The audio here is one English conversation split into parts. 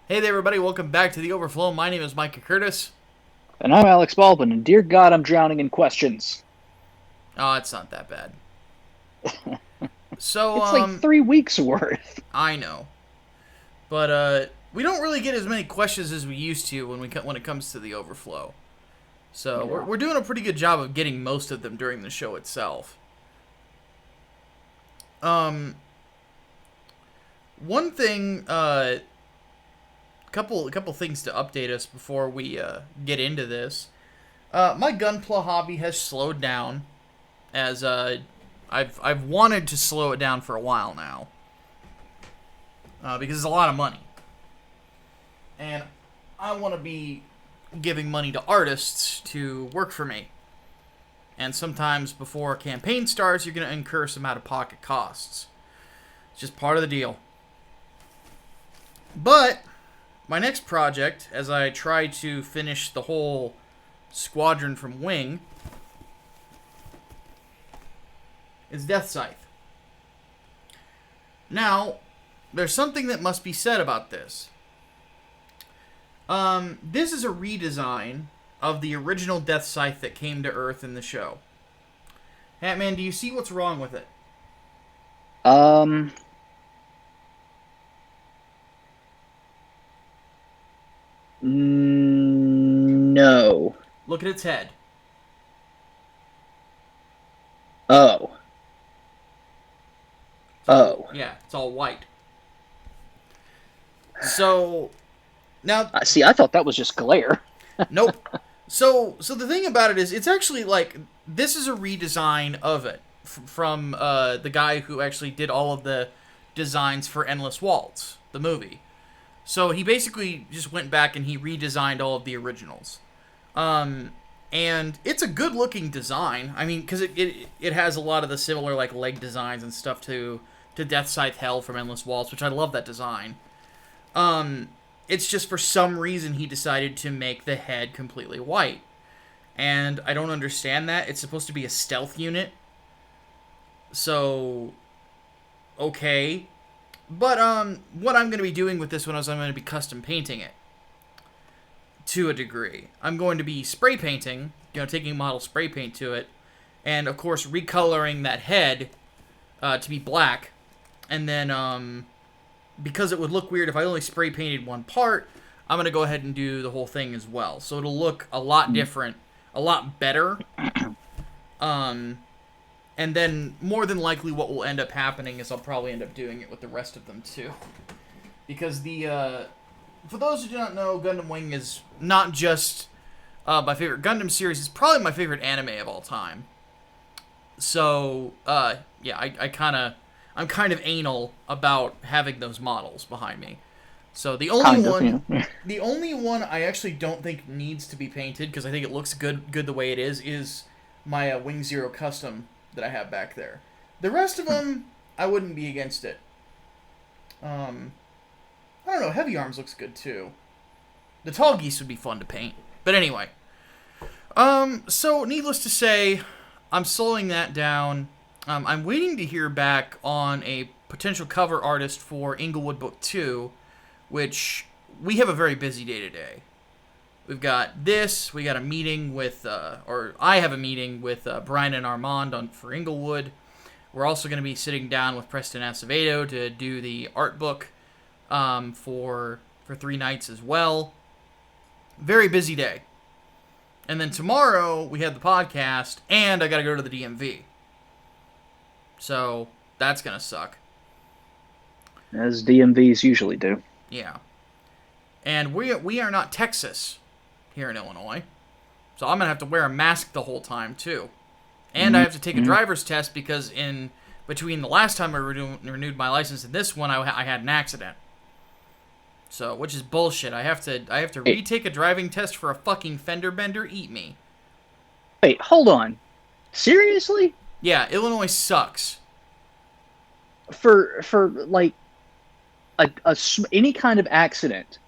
Hey there, everybody. Welcome back to the Overflow. My name is Micah Curtis. And I'm Alex Baldwin, and dear God, I'm drowning in questions. Oh, it's not that bad. So, It's like 3 weeks worth. I know. But, we don't really get as many questions as we used to when it comes to the Overflow. So, we're, Yeah. we're doing a pretty good job of getting most of them during the show itself. Um, One thing, couple things to update us before we, get into this. My gunpla hobby has slowed down as, I've wanted to slow it down for a while now. Because it's a lot of money. And I want to be giving money to artists to work for me. And sometimes before a campaign starts, you're going to incur some out of pocket costs. It's just part of the deal. But my next project, as I try to finish the whole squadron from Wing, is Death Scythe. Now, there's something that must be said about this. This is a redesign of the original Death Scythe that came to Earth in the show. Hatman, do you see what's wrong with it? Um, no. Look at its head. Oh, It's all, oh. yeah, it's all white. So now, I see. I thought that was just glare. nope. So the thing about it is, it's actually like this is a redesign of it from the guy who actually did all of the designs for Endless Waltz, the movie. So he basically just went back and he redesigned all of the originals. Um, and it's a good looking design. I mean, because it has a lot of the similar like leg designs and stuff to Death Scythe Hell from Endless Waltz, which I love that design. Um, it's just for some reason he decided to make the head completely white. And I don't understand that. It's supposed to be a stealth unit. So, okay. But what I'm going to be doing with this one is I'm going to be custom painting it to a degree. I'm going to be spray painting, taking model spray paint to it, and of course recoloring that head to be black, and then because it would look weird if I only spray painted one part, I'm going to go ahead and do the whole thing as well. So it'll look a lot different, a lot better. Um, and then more than likely what will end up happening is I'll probably end up doing it with the rest of them too. Because for those who do not know, Gundam Wing is not just my favorite Gundam series, it's probably my favorite anime of all time. So, yeah, I'm kind of anal about having those models behind me. So Kind of, yeah. the only one I actually don't think needs to be painted because I think it looks good the way it is my Wing Zero custom that I have back there. The rest of them, I wouldn't be against it. I don't know. Heavy Arms looks good too. The Tall Geese would be fun to paint, but anyway. So needless to say, I'm slowing that down. I'm waiting to hear back on a potential cover artist for Inglewood Book 2, which we have a very busy day today. We've got this, we got a meeting with, or I have a meeting with Brian and Armand for Inglewood. We're also going to be sitting down with Preston Acevedo to do the art book for 3 nights as well. Very busy day. And then tomorrow we have the podcast, and I got to go to the DMV. So that's gonna suck. As DMVs usually do. Yeah. And we are not Texas here in Illinois, so I'm gonna have to wear a mask the whole time too. And I have to take a driver's test because in between the last time I renewed my license and this one, I had an accident. So, which is bullshit. I have to Wait, retake a driving test for a fucking fender bender. Eat me. wait, hold on. Seriously? Yeah, Illinois sucks. For like any kind of accident,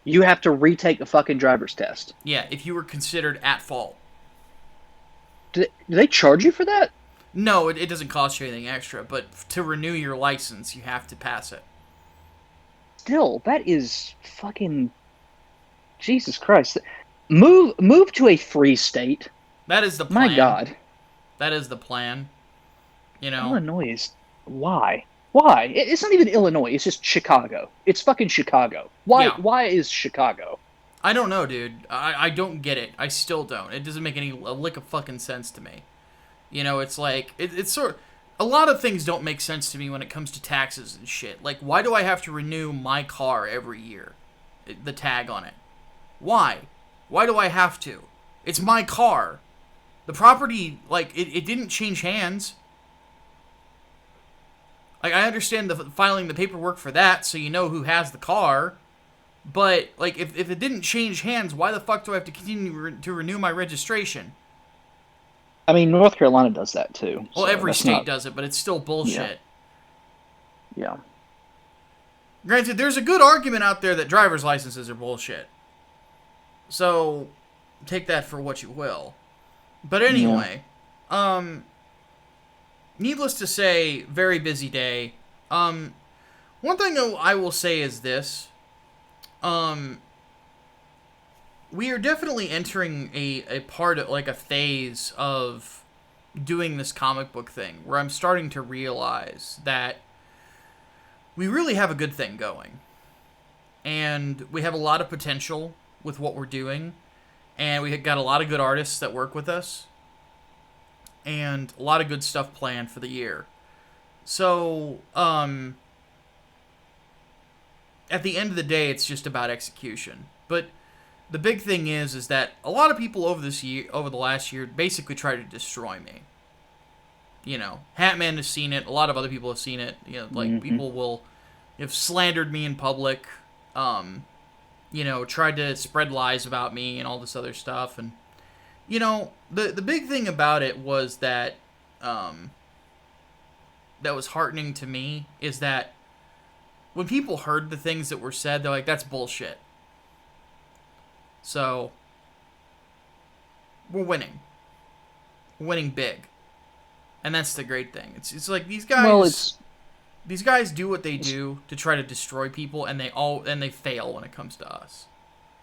you have to retake a fucking driver's test. Yeah, if you were considered at fault. Do they charge you for that? No, it doesn't cost you anything extra, but to renew your license, you have to pass it. still, that is fucking Jesus Christ. Move to a free state. That is the My plan. God. That is the plan. You know. Illinois is why? Why? It's not even Illinois. It's just Chicago. It's fucking Chicago. Why? Yeah. Why is Chicago? I don't know, dude. I don't get it. I still don't. It doesn't make a lick of fucking sense to me. You know, it's like it's sort of, a lot of things don't make sense to me when it comes to taxes and shit. Like, why do I have to renew my car every year? The tag on it. Why? Why do I have to? It's my car. The property, like, it didn't change hands. Like, I understand the filing the paperwork for that, so you know who has the car. But, like, if it didn't change hands, why the fuck do I have to continue to renew my registration? I mean, North Carolina does that too. Well, so every state does it, but it's still bullshit. Yeah. Granted, there's a good argument out there that driver's licenses are bullshit. So, take that for what you will. But anyway, needless to say, very busy day. One thing I will say is this. We are definitely entering a part of, like, a phase of doing this comic book thing where I'm starting to realize that we really have a good thing going. And we have a lot of potential with what we're doing. And we got a lot of good artists that work with us. And a lot of good stuff planned for the year. So, at the end of the day, it's just about execution. But the big thing is that a lot of people over the last year, basically tried to destroy me. You know, Hatman has seen it. A lot of other people have seen it. You know, like, people have slandered me in public. You know, tried to spread lies about me and all this other stuff. And, you know, the big thing about it was that, that was heartening to me is that when people heard the things that were said, they're like, that's bullshit. So, we're winning. We're winning big. And that's the great thing. It's like these guys... Well, these guys do what they do to try to destroy people, and they fail when it comes to us.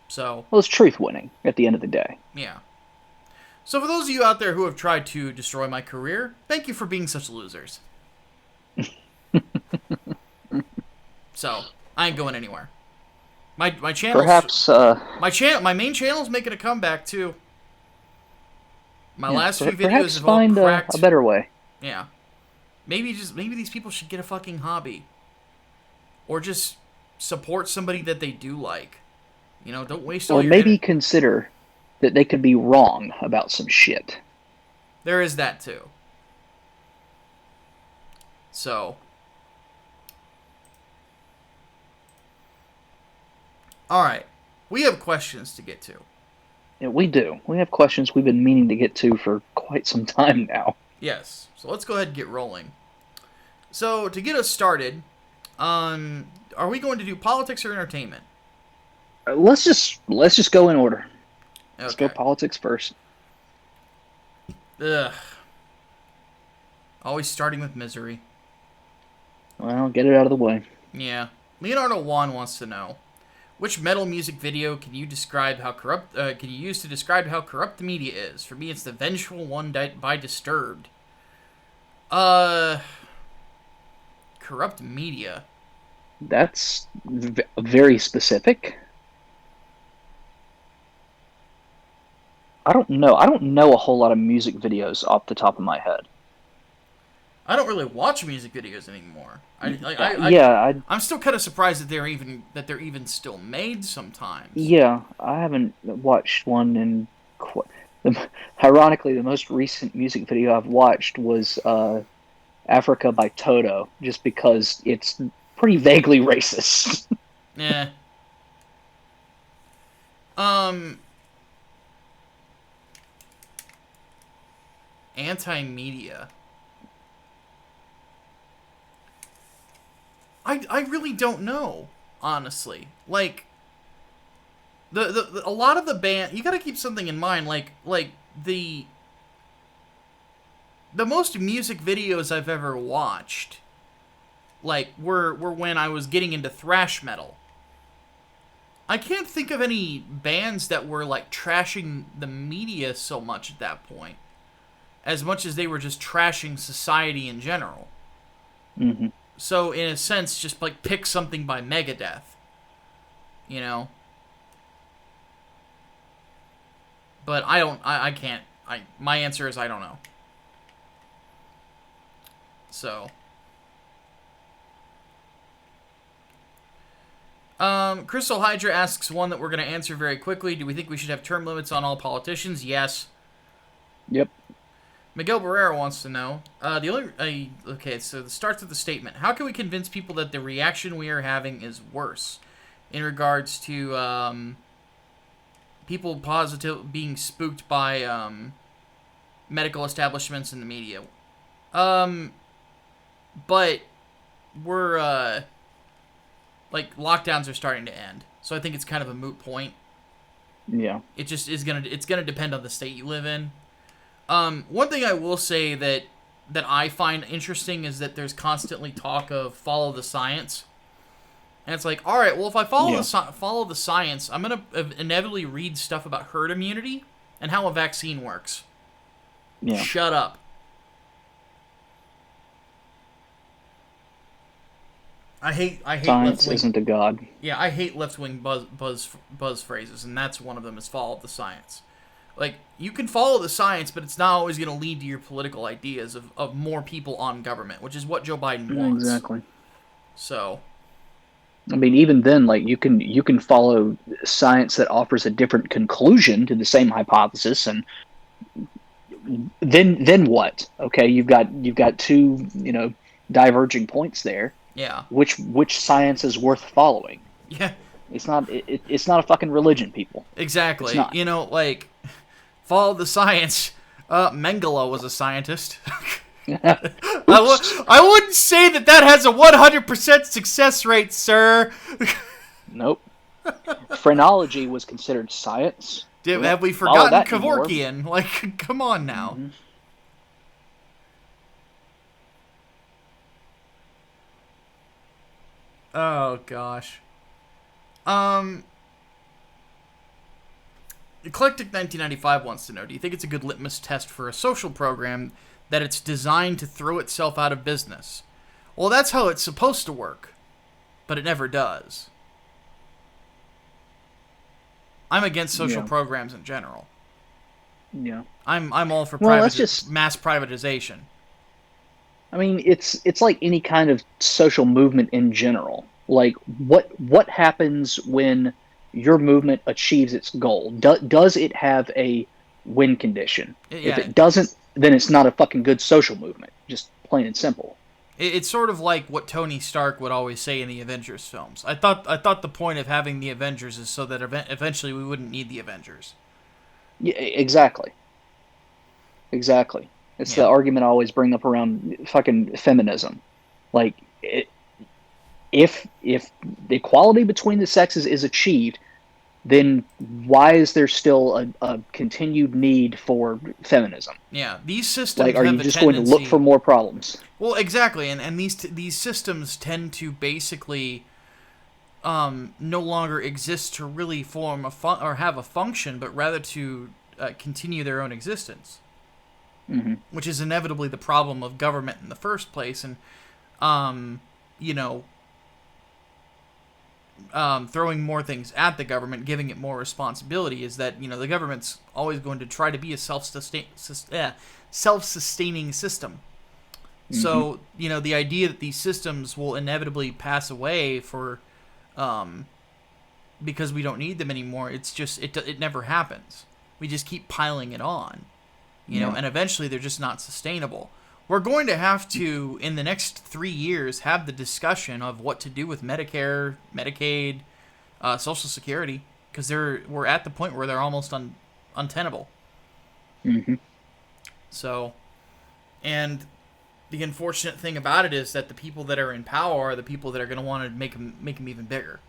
So... Well, it's truth winning at the end of the day. Yeah. So for those of you out there who have tried to destroy my career, thank you for being such losers. So, I ain't going anywhere. My channel... Perhaps, my main channel's making a comeback, too. My last few perhaps videos have all find cracked. a better way. Yeah. Maybe these people should get a fucking hobby. Or just support somebody that they do like. You know, don't waste all Or your maybe consider that they could be wrong about some shit. There is that, too. So... Alright. We have questions to get to. Yeah, we do. We have questions we've been meaning to get to for quite some time now. Yes. So let's go ahead and get rolling. So, to get us started, are we going to do politics or entertainment? Let's just go in order. Okay. Let's go politics first. Ugh. Always starting with misery. Well, get it out of the way. Yeah. Leonardo Juan wants to know, which metal music video can you use to describe how corrupt the media is? For me, it's the vengeful one by Disturbed. Corrupt media. That's very specific. I don't know. I don't know a whole lot of music videos off the top of my head. I don't really watch music videos anymore. I'm still kind of surprised that they're even still made sometimes. Yeah, I haven't watched one in ironically, the most recent music video I've watched was Africa by Toto, just because it's pretty vaguely racist. Yeah. Anti-media. I really don't know, honestly. Like, a lot of the band, you gotta keep something in mind, like the most music videos I've ever watched like were when I was getting into thrash metal. I can't think of any bands that were like trashing the media so much at that point, as much as they were just trashing society in general. Mm-hmm. So in a sense, just like pick something by Megadeth, you know. But I can't. My answer is I don't know. So. Crystal Hydra asks one that we're going to answer very quickly. Do we think we should have term limits on all politicians? Yes. Yep. Miguel Barrera wants to know. Okay, so it starts with the statement. How can we convince people that the reaction we are having is worse in regards to people being spooked by medical establishments and the media? But we're like lockdowns are starting to end, so I think it's kind of a moot point. Yeah. It just is it's gonna depend on the state you live in. One thing I will say that I find interesting is that there's constantly talk of follow the science, and it's like, all right, well, if I follow the science, I'm gonna inevitably read stuff about herd immunity and how a vaccine works. Yeah. Shut up. I hate science left-wing, isn't a god. Yeah, I hate left-wing buzz phrases, and that's one of them is follow the science. Like, you can follow the science, but it's not always going to lead to your political ideas of more people on government, which is what Joe Biden wants. Exactly. So, I mean, even then, like you can follow science that offers a different conclusion to the same hypothesis, and then what? Okay, you've got two diverging points there. yeah. Which science is worth following? Yeah. It's not a fucking religion, people. Exactly. It's not. Like, follow the science. Mengele was a scientist. I wouldn't say that has a 100% success rate, sir. Nope. Phrenology was considered science. Have we forgotten Kevorkian? Like, come on now. Mm-hmm. Oh, gosh. Eclectic 1995 wants to know, do you think it's a good litmus test for a social program that it's designed to throw itself out of business? Well, that's how it's supposed to work, but it never does. I'm against social programs in general. Yeah. I'm all for mass privatization. I mean, it's like any kind of social movement in general. Like, what happens when your movement achieves its goal? Does it have a win condition? Yeah. If it doesn't, then it's not a fucking good social movement. Just plain and simple. It's sort of like what Tony Stark would always say in the Avengers films. I thought the point of having the Avengers is so that eventually we wouldn't need the Avengers. Yeah, exactly. Exactly. It's the argument I always bring up around fucking feminism. Like, if the equality between the sexes is achieved, then why is there still a continued need for feminism? Yeah, these systems like, are you just going to look for more problems? Well, exactly, and these systems tend to basically no longer exist to really form or have a function, but rather to continue their own existence. Mm-hmm. Which is inevitably the problem of government in the first place, and throwing more things at the government, giving it more responsibility, is that the government's always going to try to be a self-sustaining system. Mm-hmm. So the idea that these systems will inevitably pass away because we don't need them anymore, it's just it never happens. We just keep piling it on. And eventually they're just not sustainable. We're going to have to, in the next 3 years, have the discussion of what to do with Medicare, Medicaid, Social Security, because we're at the point where they're almost untenable. Mm-hmm. So, and the unfortunate thing about it is that the people that are in power are the people that are going to want to make them even bigger.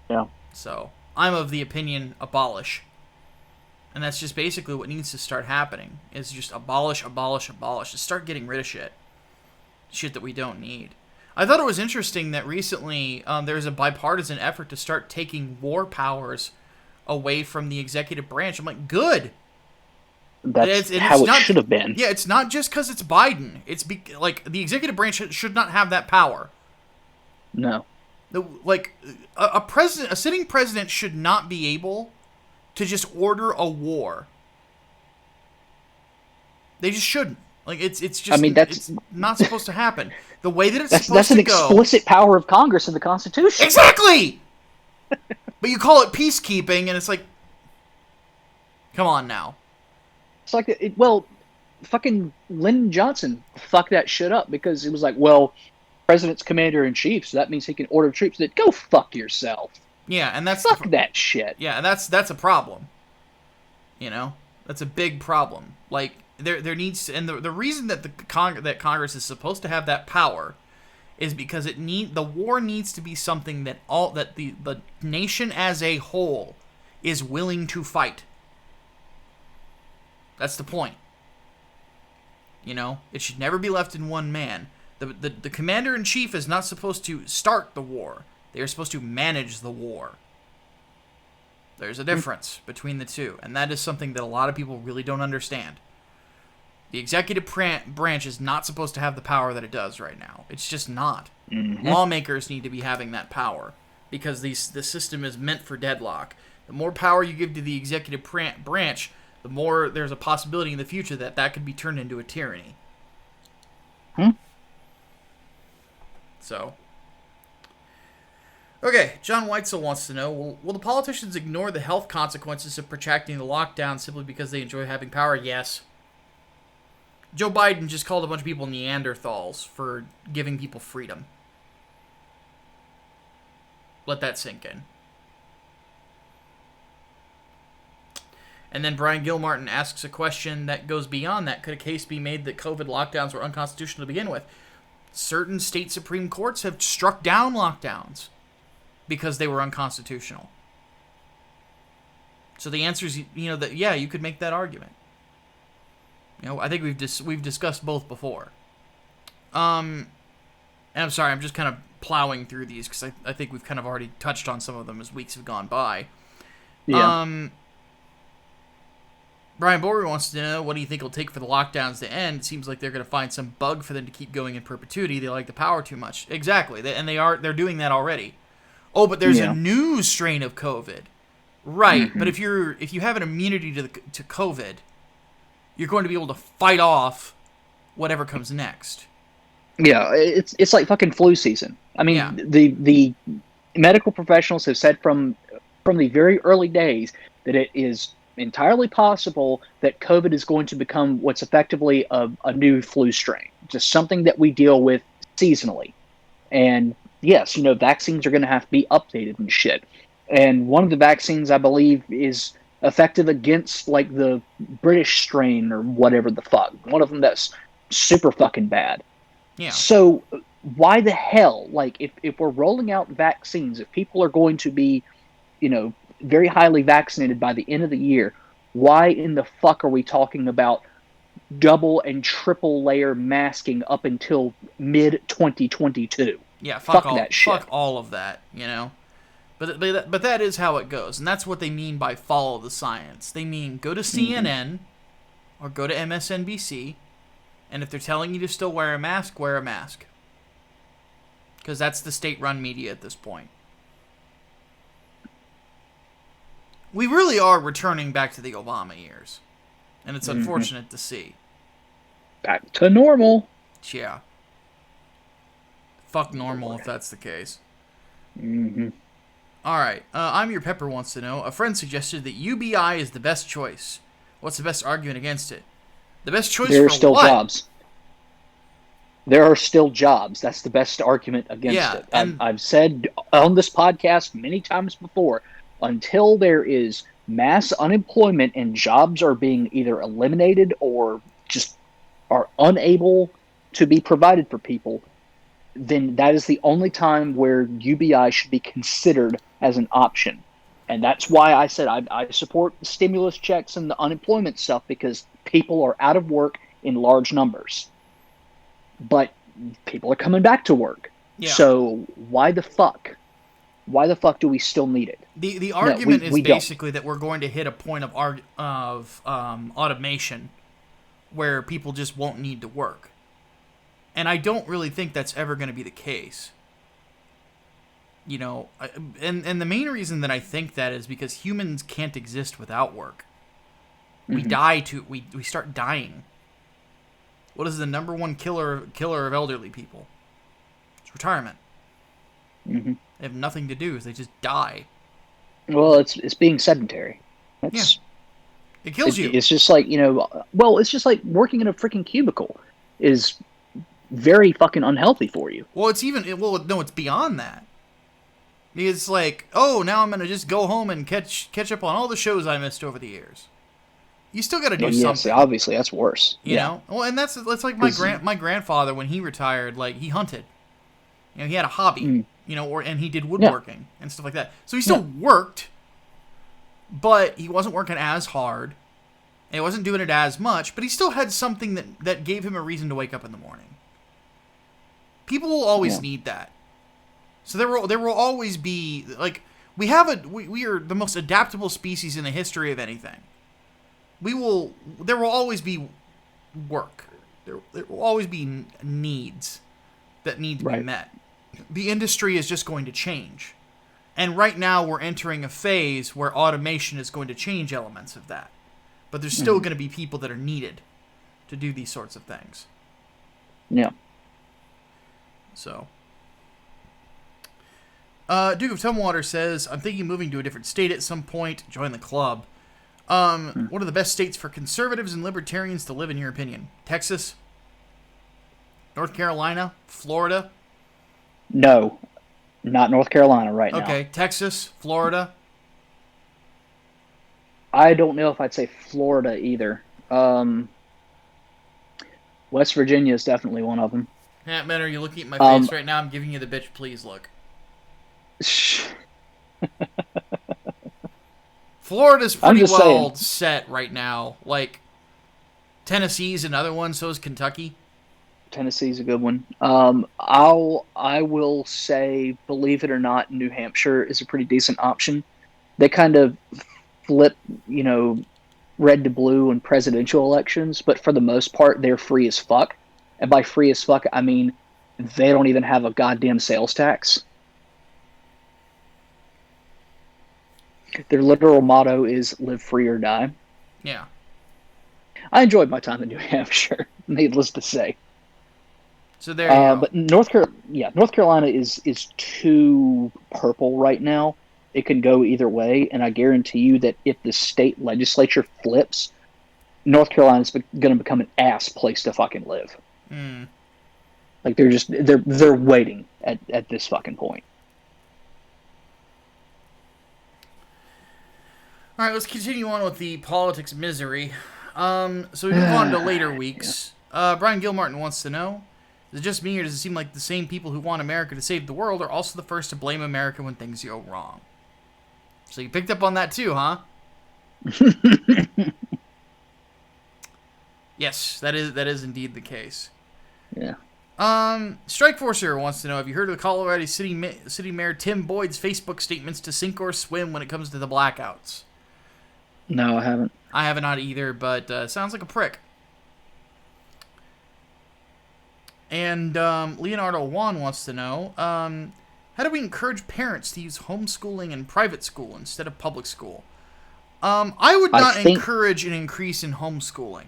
Yeah. So, I'm of the opinion, abolish. And that's just basically what needs to start happening, is just abolish. Just start getting rid of shit. shit that we don't need. I thought it was interesting that recently there's a bipartisan effort to start taking war powers away from the executive branch. I'm like, good. That's how it should have been. Yeah, it's not just because it's Biden. It's like the executive branch should not have that power. No. A sitting president should not be able to just order a war. They just shouldn't. Like it's just. I mean, it's not supposed to happen. The way that it's supposed to go. That's an explicit power of Congress in the Constitution. Exactly. But you call it peacekeeping, and it's like, come on now. It's like, fucking Lyndon Johnson fucked that shit up because it was like, president's commander-in-chief, so that means he can order troops that go fuck yourself. Yeah, and that's... Fuck that shit. Yeah, and that's a problem. You know? That's a big problem. Like, there needs... And the reason that that Congress is supposed to have that power is because the war needs to be something that the nation as a whole is willing to fight. That's the point. You know? It should never be left in one man. The commander-in-chief is not supposed to start the war. They are supposed to manage the war. There's a difference between the two, and that is something that a lot of people really don't understand. The executive branch is not supposed to have the power that it does right now. It's just not. Mm-hmm. Lawmakers need to be having that power because the system is meant for deadlock. The more power you give to the executive branch, the more there's a possibility in the future that could be turned into a tyranny. So, okay, John Weitzel wants to know, will the politicians ignore the health consequences of protracting the lockdown simply because they enjoy having power? Yes. Joe Biden just called a bunch of people Neanderthals for giving people freedom. Let that sink in. And then Brian Gilmartin asks a question that goes beyond that. Could a case be made that COVID lockdowns were unconstitutional to begin with? Certain state Supreme Courts have struck down lockdowns because they were unconstitutional. So the answer is, that you could make that argument. I think we've discussed both before. And I'm sorry, I'm just kind of plowing through these because I think we've kind of already touched on some of them as weeks have gone by. Yeah. Brian Bory wants to know, what do you think it'll take for the lockdowns to end? It seems like they're going to find some bug for them to keep going in perpetuity. They like the power too much. Exactly. They're doing that already. Oh, but there's a new strain of COVID. Right. Mm-hmm. But if you have an immunity to COVID, you're going to be able to fight off whatever comes next. Yeah, it's like fucking flu season. I mean, the medical professionals have said from the very early days that it is entirely possible that COVID is going to become what's effectively a new flu strain, just something that we deal with seasonally. And yes, vaccines are going to have to be updated and shit. And one of the vaccines, I believe, is effective against like the British strain or whatever the fuck. One of them that's super fucking bad. Yeah. So why the hell, like if we're rolling out vaccines, if people are going to be, very highly vaccinated by the end of the year, why in the fuck are we talking about double and triple layer masking up until mid 2022? Yeah, fuck all that shit. Fuck all of that, But that is how it goes, and that's what they mean by follow the science. They mean go to CNN or go to MSNBC, and if they're telling you to still wear a mask, wear a mask. Because that's the state-run media at this point. We really are returning back to the Obama years. And it's unfortunate to see. Back to normal. Yeah. Fuck normal if that's the case. Mm-hmm. Alright, I'm Your Pepper wants to know, a friend suggested that UBI is the best choice. What's the best argument against it? The best choice for what? There are still jobs. There are still jobs. That's the best argument against it. I've said on this podcast many times before, until there is mass unemployment and jobs are being either eliminated or just are unable to be provided for people, then that is the only time where UBI should be considered as an option. And that's why I said I support the stimulus checks and the unemployment stuff, because people are out of work in large numbers. But people are coming back to work. Yeah. So why the fuck? Why the fuck do we still need it? The No, argument is we don't. basically that we're going to hit a point of automation where people just won't need to work. And I don't really think that's ever going to be the case. You know, and the main reason that I think that is because humans can't exist without work. We we start dying. What is the number one killer of elderly people? It's retirement. Mm-hmm. They have nothing to do. They just die. Well, it's being sedentary. That's It kills you. It's just like, well, it's just like working in a freaking cubicle is very fucking unhealthy for you. Well, it's beyond that. It's like, oh, now I'm gonna just go home and catch up on all the shows I missed over the years. You still got to do something. See, obviously that's worse. You know? Well, and that's like my grandfather when he retired, like he hunted. He had a hobby, and he did woodworking and stuff like that. So he still worked, but he wasn't working as hard. And he wasn't doing it as much, but he still had something that gave him a reason to wake up in the morning. People will always need that. So there will always be, like, we are the most adaptable species in the history of anything. There will always be work. There will always be needs that need to be met. The industry is just going to change. And right now we're entering a phase where automation is going to change elements of that. But there's still going to be people that are needed to do these sorts of things. Yeah. So. Duke of Tumwater says, I'm thinking of moving to a different state at some point. Join the club. What are the best states for conservatives and libertarians to live in your opinion? Texas? North Carolina? Florida? No. Not North Carolina right now. Okay, Texas? Florida? I don't know if I'd say Florida either. West Virginia is definitely one of them. Hatman, are you looking at my face right now? I'm giving you the bitch please look. Florida's pretty well set right now. Like, Tennessee's another one, so is Kentucky. Tennessee's a good one. I will say, believe it or not, New Hampshire is a pretty decent option. They kind of flip, red to blue in presidential elections, but for the most part, they're free as fuck. And by free as fuck, I mean they don't even have a goddamn sales tax. Their literal motto is live free or die. Yeah. I enjoyed my time in New Hampshire, needless to say. So there you go. But North Carolina is too purple right now. It can go either way, and I guarantee you that if the state legislature flips, North Carolina's going to become an ass place to fucking live. Like they're waiting at this fucking point. All right, let's continue on with the politics misery. So we move on to later weeks. Brian Gilmartin wants to know, is it just me, or does it seem like the same people who want America to save the world are also the first to blame America when things go wrong? So you picked up on that too, huh? Yes, that is indeed the case. Yeah. Strikeforcer wants to know, have you heard of the Colorado City Mayor Tim Boyd's Facebook statements to sink or swim when it comes to the blackouts? No, I haven't. I have not either, but sounds like a prick. And Leonardo Juan wants to know, how do we encourage parents to use homeschooling and private school instead of public school? I would not encourage an increase in homeschooling.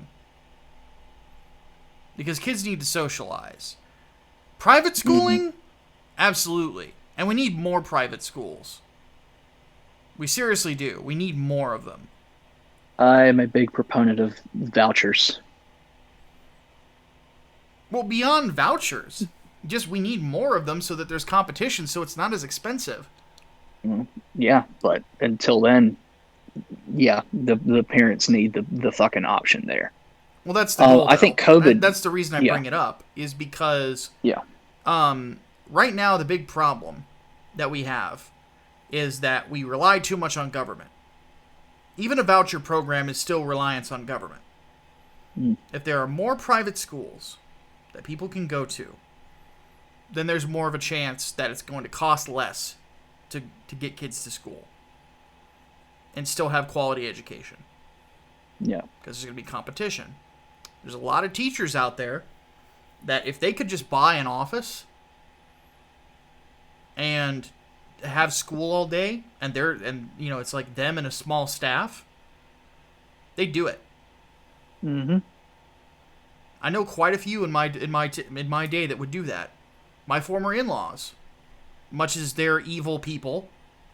Because kids need to socialize. Private schooling? Absolutely. And we need more private schools. We seriously do. We need more of them. I'm a big proponent of vouchers. Well, beyond vouchers, just we need more of them so that there's competition, so it's not as expensive. Yeah, but until then, yeah, the parents need the fucking option there. Well, that's the goal, I think COVID... That's the reason I bring it up, is because right now the big problem that we have is that we rely too much on government. Even a voucher program is still reliance on government. If there are more private schools that people can go to, then there's more of a chance that it's going to cost less to get kids to school and still have quality education. Yeah. Because there's going to be competition. There's a lot of teachers out there that if they could just buy an office and have school all day, and it's like them and a small staff, they do it. Mm-hmm. I know quite a few in my day that would do that. My former in-laws, much as they're evil people,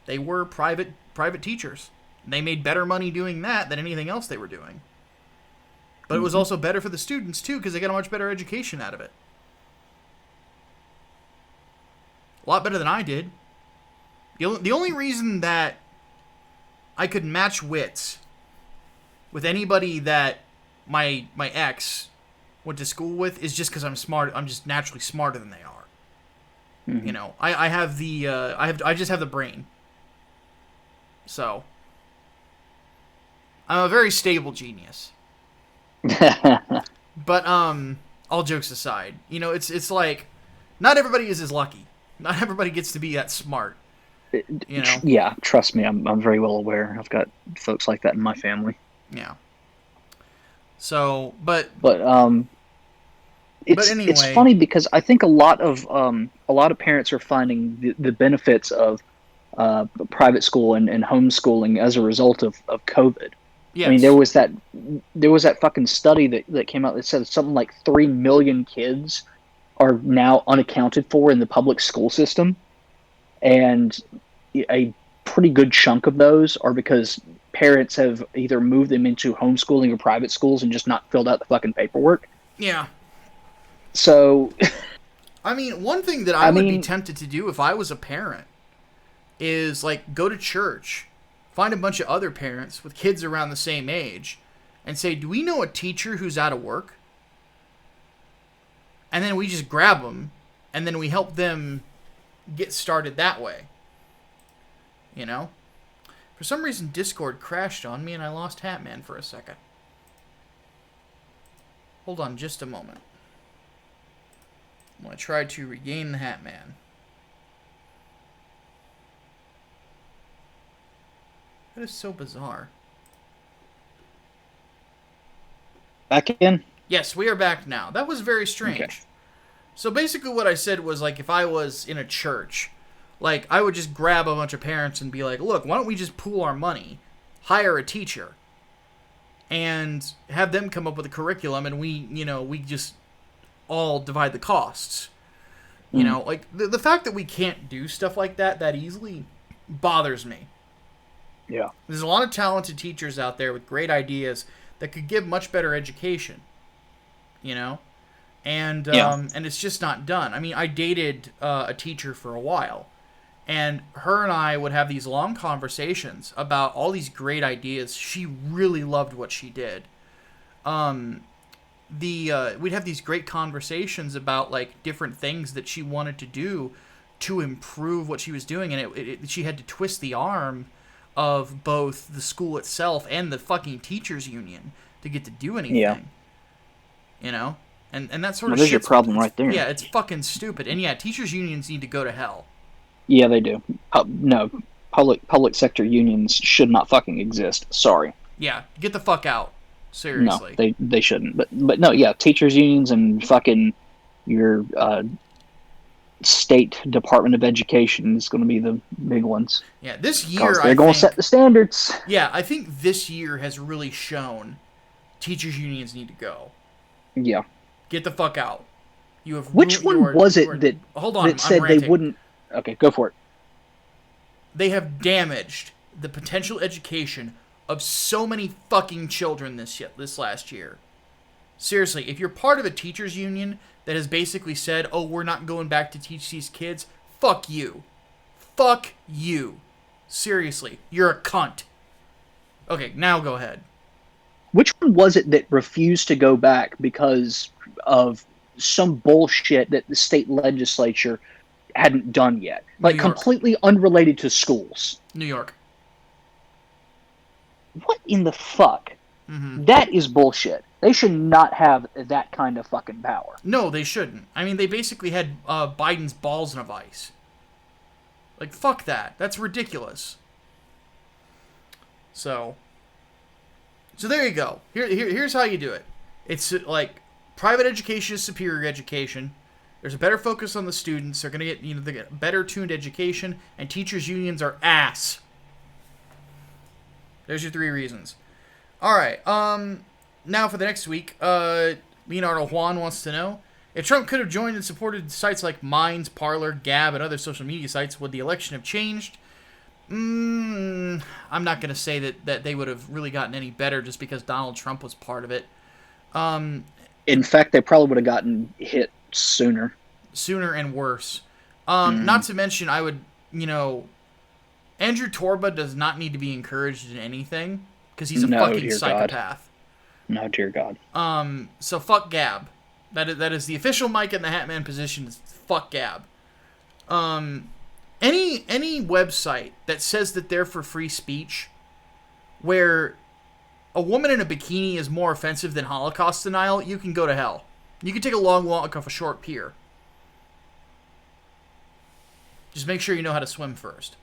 they were private teachers. They made better money doing that than anything else they were doing. But it was also better for the students too, because they got a much better education out of it. A lot better than I did. The only reason that I could match wits with anybody that my ex went to school with is just because I'm smart. I'm just naturally smarter than they are. Mm-hmm. You know, I just have the brain. So I'm a very stable genius. But all jokes aside, you know, it's like not everybody is as lucky. Not everybody gets to be that smart. You know? Yeah, trust me, I'm very well aware. I've got folks like that in my family. Yeah. So, but anyway, it's funny because I think a lot of parents are finding the benefits of private school and homeschooling as a result of COVID. Yes. I mean, there was that fucking study that came out that said something like 3 million kids are now unaccounted for in the public school system, and a pretty good chunk of those are because parents have either moved them into homeschooling or private schools and just not filled out the fucking paperwork. Yeah. So, I mean, one thing that I would be tempted to do if I was a parent is, like, go to church, find a bunch of other parents with kids around the same age, and say, do we know a teacher who's out of work? And then we just grab them, and then we help them get started that way. You know? For some reason, Discord crashed on me, and I lost Hatman for a second. Hold on just a moment. I'm going to try to regain the Hatman. That is so bizarre. Back in? Yes, we are back now. That was very strange. Okay. So basically what I said was, like, if I was in a church, like, I would just grab a bunch of parents and be like, look, why don't we just pool our money, hire a teacher, and have them come up with a curriculum, and we just all divide the costs. You know, like, the fact that we can't do stuff like that easily bothers me. Yeah. There's a lot of talented teachers out there with great ideas that could give much better education. You know? And and it's just not done. I mean, I dated a teacher for a while, and her and I would have these long conversations about all these great ideas. She really loved what she did. We'd have these great conversations about, like, different things that she wanted to do to improve what she was doing, and she had to twist the arm of both the school itself and the fucking teachers union to get to do anything. Yeah. You know? And that sort of shit. There's your problem right there. Yeah, it's fucking stupid. And yeah, teachers unions need to go to hell. Yeah, they do. No, public sector unions should not fucking exist. Sorry. Yeah, get the fuck out. Seriously. No, they shouldn't. But no, yeah, teachers unions and fucking your state Department of Education is going to be the big ones. Yeah, this year they're going to set the standards. Yeah, I think this year has really shown teachers unions need to go. Yeah. Get the fuck out. You have. Which one was it that? Hold on, that said they wouldn't. Okay, go for it. They have damaged the potential education of so many fucking children this last year. Seriously, if you're part of a teachers union that has basically said, "Oh, we're not going back to teach these kids," fuck you. Fuck you. Seriously, you're a cunt. Okay, now go ahead. Which one was it that refused to go back because of some bullshit that the state legislature hadn't done yet? Like, completely unrelated to schools. New York. What in the fuck? Mm-hmm. That is bullshit. They should not have that kind of fucking power. No, they shouldn't. I mean, they basically had Biden's balls in a vice. Like, fuck that. That's ridiculous. So there you go. Here's how you do it. It's like private education is superior education. There's a better focus on the students. They're gonna get they get better tuned education, and teachers' unions are ass. There's your 3 reasons. All right. Now for the next week, Leonardo Juan wants to know if Trump could have joined and supported sites like Minds, Parler, Gab, and other social media sites, would the election have changed? I'm not going to say that they would have really gotten any better just because Donald Trump was part of it. In fact, they probably would have gotten hit sooner and worse. Not to mention, I would, Andrew Torba does not need to be encouraged in anything because he's a fucking psychopath. No, dear God. So fuck Gab. That is the official Micah and the Hatman position. Is fuck Gab. Any website that says that they're for free speech, where a woman in a bikini is more offensive than Holocaust denial, you can go to hell. You can take a long walk off a short pier. Just make sure you know how to swim first.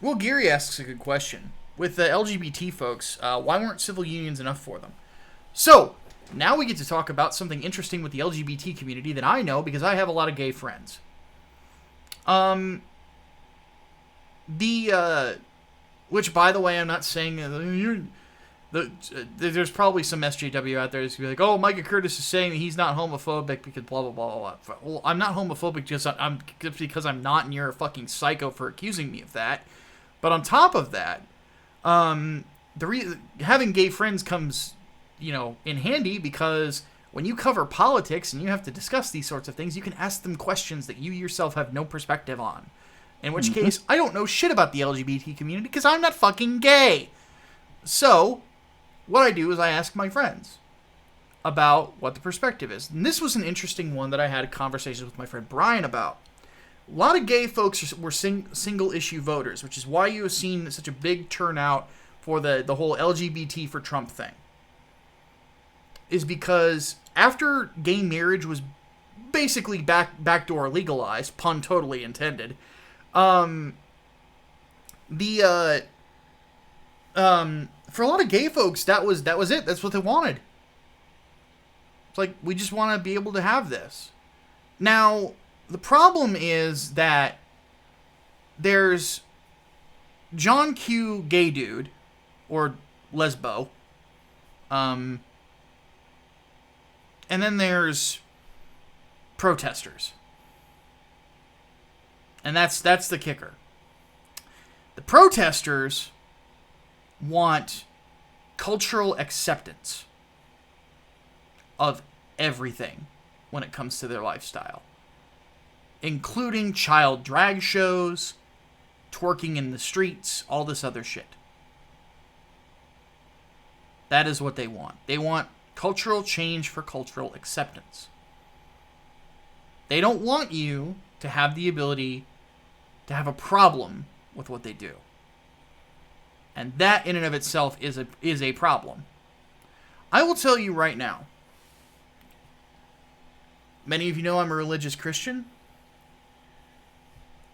Will Geary asks a good question. With the LGBT folks, why weren't civil unions enough for them? So, now we get to talk about something interesting with the LGBT community that I know because I have a lot of gay friends. Which, by the way, I'm not saying there's probably some SJW out there that's gonna be like, oh, Micah Curtis is saying that he's not homophobic because blah blah blah blah blah. Well, I'm not homophobic just because I'm not, and you're a fucking psycho for accusing me of that. But on top of that, having gay friends comes, in handy because when you cover politics and you have to discuss these sorts of things, you can ask them questions that you yourself have no perspective on. In which case, I don't know shit about the LGBT community because I'm not fucking gay. So, what I do is I ask my friends about what the perspective is. And this was an interesting one that I had conversations with my friend Brian about. A lot of gay folks were single-issue voters, which is why you have seen such a big turnout for the whole LGBT for Trump thing. Is because after gay marriage was basically backdoor legalized, pun totally intended, for a lot of gay folks, that was it. That's what they wanted. It's like, we just want to be able to have this. Now, the problem is that there's John Q. Gay Dude, or Lesbo, and then there's protesters. And that's the kicker. The protesters want cultural acceptance of everything when it comes to their lifestyle, including child drag shows, twerking in the streets, all this other shit. That is what they want. They want cultural change for cultural acceptance. They don't want you to have the ability to have a problem with what they do. And that in and of itself is a problem. I will tell you right now, many of you know I'm a religious Christian.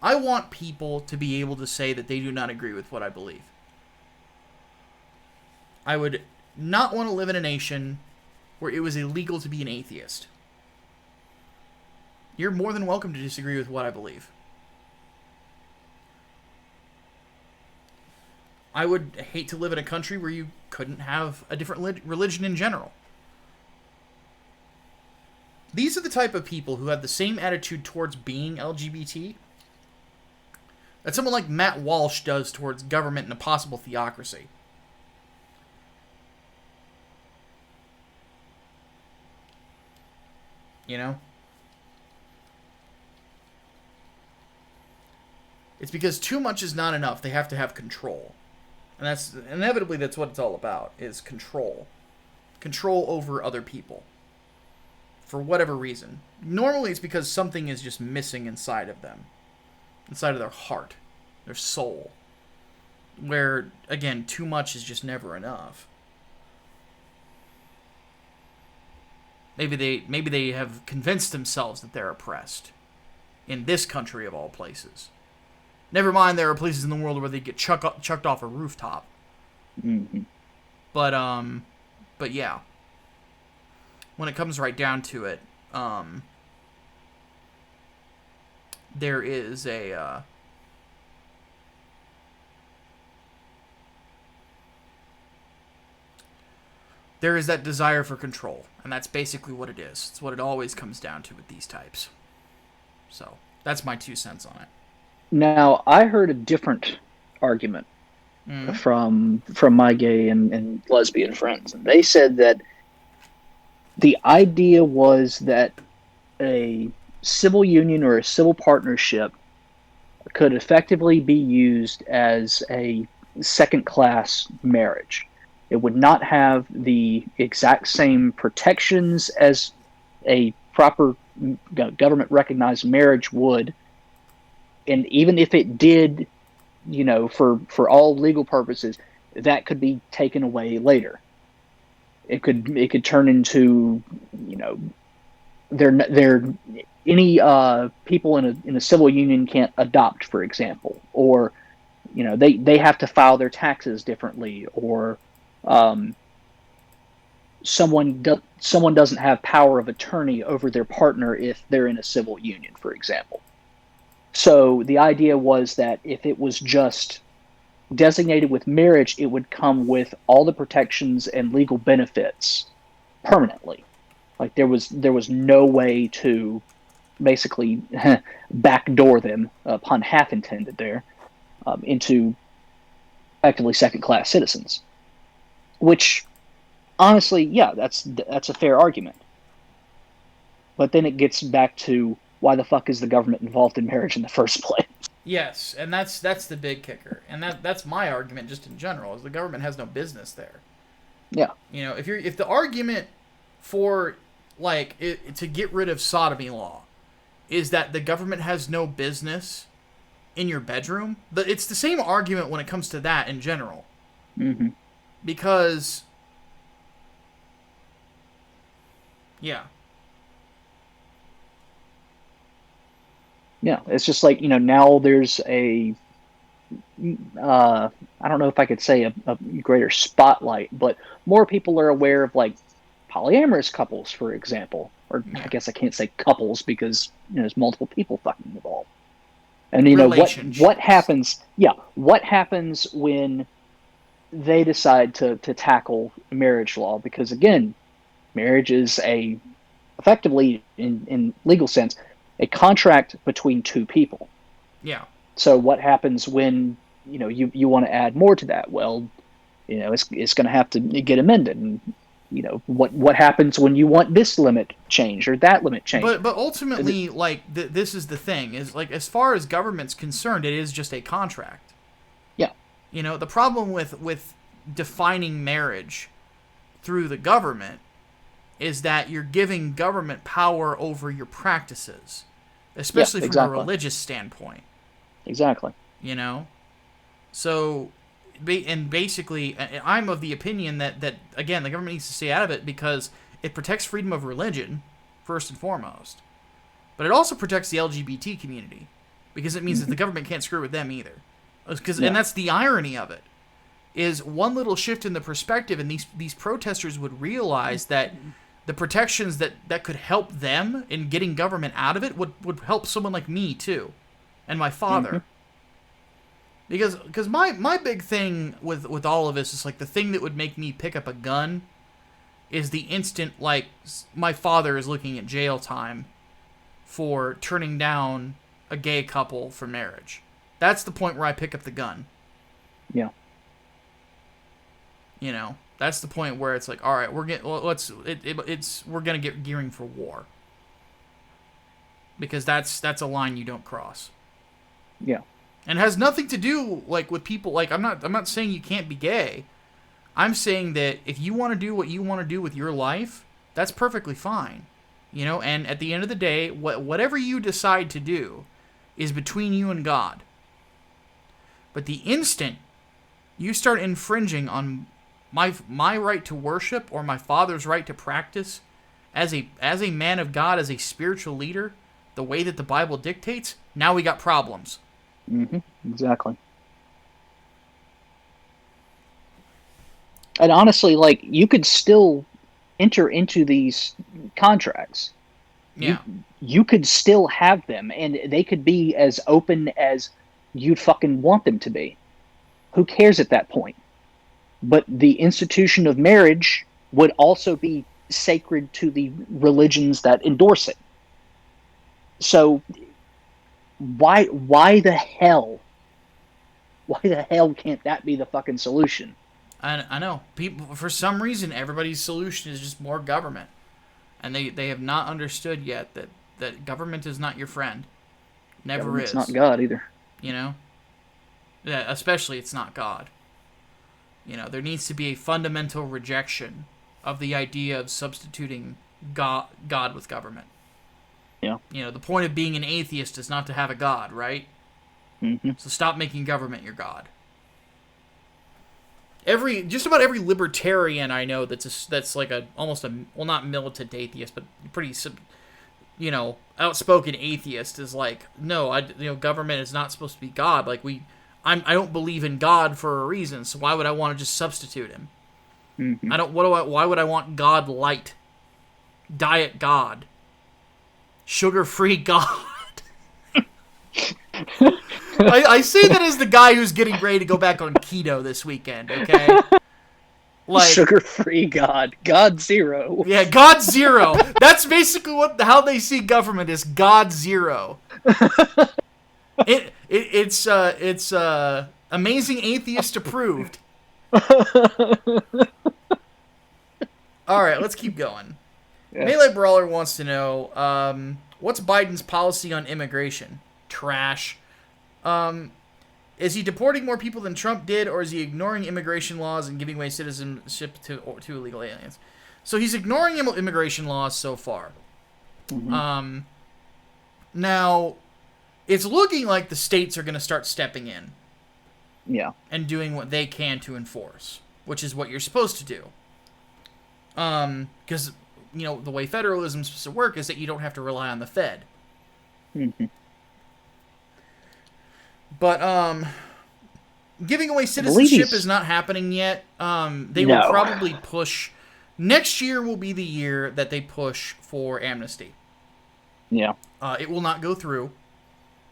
I want people to be able to say that they do not agree with what I believe. I would not want to live in a nation where it was illegal to be an atheist. You're more than welcome to disagree with what I believe. I would hate to live in a country where you couldn't have a different religion in general. These are the type of people who have the same attitude towards being LGBT that someone like Matt Walsh does towards government and a possible theocracy. You know? It's because too much is not enough. They have to have control. And that's inevitably that's what it's all about, is control. Control over other people. For whatever reason. Normally it's because something is just missing inside of them. Inside of their heart. Their soul. where, again, too much is just never enough. Maybe they have convinced themselves that they're oppressed in this country of all places. Never mind, there are places in the world where they get chucked off a rooftop. Mm-hmm. But yeah, when it comes right down to it, there is a there is that desire for control, and that's basically what it is. It's what it always comes down to with these types. So that's my 2 cents on it. Now, I heard a different argument from my gay and lesbian friends, and they said that the idea was that a civil union or a civil partnership could effectively be used as a second-class marriage. It would not have the exact same protections as a proper government-recognized marriage would, and even if it did, for all legal purposes, that could be taken away later. It could turn into, any people in a civil union can't adopt, for example, or they have to file their taxes differently, or someone doesn't have power of attorney over their partner if they're in a civil union, for example. So the idea was that if it was just designated with marriage, it would come with all the protections and legal benefits permanently. Like there was no way to basically backdoor them, pun half intended there, into effectively second-class citizens. Which, honestly, yeah, that's a fair argument. But then it gets back to, why the fuck is the government involved in marriage in the first place? Yes, and that's the big kicker, and that's my argument just in general, is the government has no business there. Yeah. If the argument for to get rid of sodomy law is that the government has no business in your bedroom, it's the same argument when it comes to that in general. Mm-hmm. Because, yeah. Yeah, it's just like, now there's I don't know if I could say a greater spotlight, but more people are aware of polyamorous couples, for example. Or Yeah. I guess I can't say couples because there's multiple people fucking involved. And what happens? Yeah, what happens when they decide to tackle marriage law? Because again, marriage is effectively in legal sense a contract between two people. Yeah. So what happens when you want to add more to that? Well, it's going to have to get amended. And what happens when you want this limit changed or that limit changed? But ultimately, this is the thing, is as far as government's concerned, it is just a contract. Yeah. The problem with defining marriage through the government is that you're giving government power over your practices, especially from a religious standpoint. Exactly. So, and basically, I'm of the opinion that again, the government needs to stay out of it because it protects freedom of religion, first and foremost. But it also protects the LGBT community, because it means that the government can't screw with them either. And that's the irony of it, is one little shift in the perspective, and these protesters would realize that the protections that could help them in getting government out of it would help someone like me too, and my father. Because my big thing with all of this is the thing that would make me pick up a gun is the instant my father is looking at jail time for turning down a gay couple for marriage. That's the point where I pick up the gun. Yeah. That's the point where it's all right, we're gonna get gearing for war, because that's a line you don't cross. Yeah, and it has nothing to do with people. I'm not saying you can't be gay. I'm saying that if you want to do what you want to do with your life, that's perfectly fine. And at the end of the day, whatever you decide to do is between you and God. But the instant you start infringing on my right to worship or my father's right to practice as a man of God, as a spiritual leader, the way that the Bible dictates, now we got problems. Mm-hmm. Exactly. And honestly, like, you could still enter into these contracts. You Yeah. you could still have them, and they could be as open as you'd fucking want them to be. Who cares at that point? But the institution of marriage would also be sacred to the religions that endorse it. So why the hell can't that be the fucking solution? I know. People, for some reason, everybody's solution is just more government. And they have not understood yet that government is not your friend. Never Government's not is. God either. You know? Yeah, especially it's not God. You know, there needs to be a fundamental rejection of the idea of substituting God with government. Yeah. You know, the point of being an atheist is not to have a God, right? Mm-hmm. So stop making government your God. Just about every libertarian I know that's like almost a, well, not militant atheist, but pretty outspoken atheist is like, no, government is not supposed to be God. Like, I don't believe in God for a reason, so why would I want to just substitute him? Mm-hmm. Why would I want God light? Diet God. Sugar-free God. I say that as the guy who's getting ready to go back on keto this weekend, okay? Like, sugar-free God Zero. Yeah, God Zero. That's basically how they see government is God Zero. It's amazing atheist approved. All right, let's keep going. Yeah. Melee Brawler wants to know, what's Biden's policy on immigration? Trash. Is he deporting more people than Trump did, or is he ignoring immigration laws and giving away citizenship to illegal aliens? So he's ignoring immigration laws so far. Mm-hmm. Now, it's looking like the states are going to start stepping in. Yeah. And doing what they can to enforce, which is what you're supposed to do. Because, the way federalism is supposed to work is that you don't have to rely on the Fed. Mm-hmm. But, giving away citizenship is not happening yet. They will probably push... Next year will be the year that they push for amnesty. Yeah. It will not go through.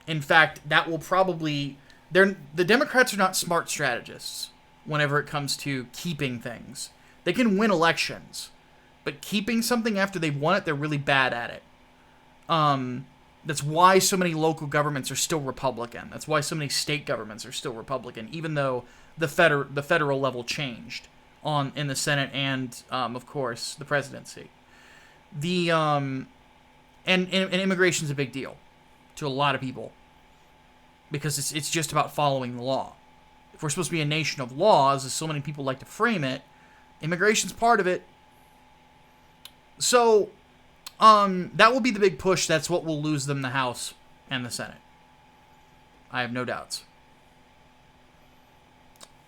In fact, that will probably... The Democrats are not smart strategists whenever it comes to keeping things. They can win elections, but keeping something after they've won it, they're really bad at it. That's why so many local governments are still Republican. That's why so many state governments are still Republican, even though the federal level changed in the Senate and, of course, the presidency. And immigration is a big deal to a lot of people because it's just about following the law. If we're supposed to be a nation of laws, as so many people like to frame it, immigration's part of it. So, that will be the big push. That's what will lose them the House and the Senate. I have no doubts.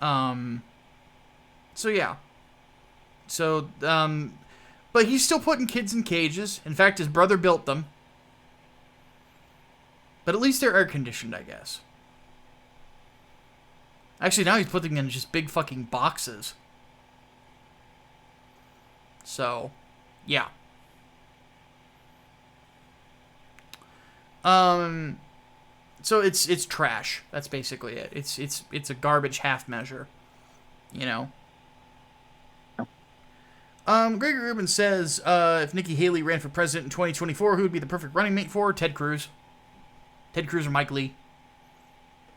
So yeah. So, but he's still putting kids in cages. In fact, his brother built them. But at least they're air conditioned, I guess. Actually, now he's putting them in just big fucking boxes. So, yeah. So it's trash. That's basically it. It's a garbage half measure. Gregory Rubin says, if Nikki Haley ran for president in 2024, who would be the perfect running mate for her? Ted Cruz. Ted Cruz or Mike Lee.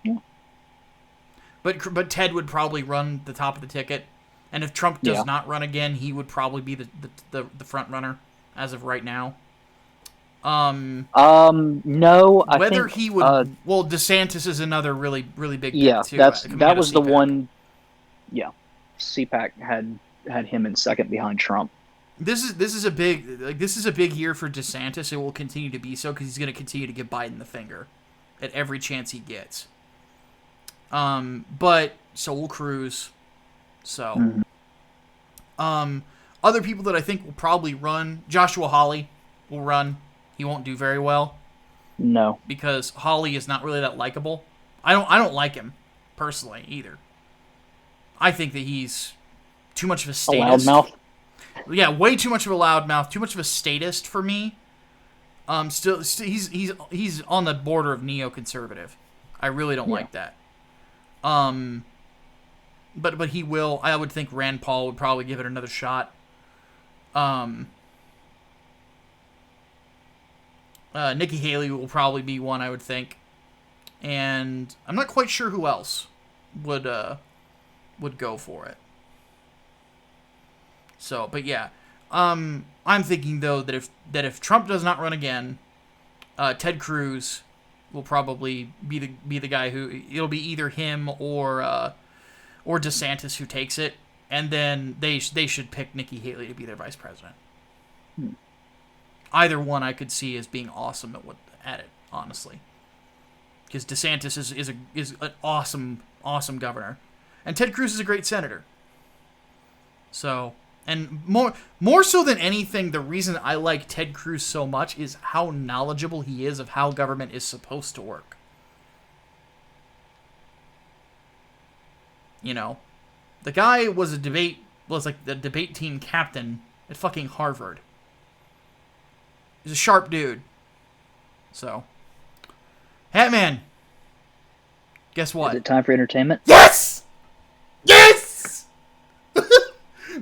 Yeah. But Ted would probably run the top of the ticket. And if Trump does not run again, he would probably be the front runner as of right now. No. Whether he would. Well, DeSantis is another really, really big. Yeah, too, that was the one. Yeah, CPAC had him in second behind Trump. This is a big year for DeSantis. It will continue to be so because he's going to continue to give Biden the finger at every chance he gets. But So will Cruz. So, Mhm. other people that I think will probably run, Joshua Hawley will run. He won't do very well No. because Hawley is not really that likable. I don't like him personally either. I think that he's too much of a A statist. loudmouth. Yeah, way too much of a loudmouth, too much of a statist for me. He's on the border of neoconservative. I really don't Yeah. like that. But he will. I would think Rand Paul would probably give it another shot. Nikki Haley will probably be one, I would think, and I'm not quite sure who else would go for it. So, but yeah, I'm thinking though that if Trump does not run again, Ted Cruz will probably be the guy who it'll be either him or DeSantis who takes it, and then they should pick Nikki Haley to be their vice president. Either one I could see as being awesome at it, honestly, because DeSantis is an awesome governor, and Ted Cruz is a great senator. So. And more so than anything, the reason I like Ted Cruz so much is how knowledgeable he is of how government is supposed to work. You know, the guy was like the debate team captain at fucking Harvard. He's a sharp dude. So, Hatman, guess what? Is it time for entertainment? Yes! Yes!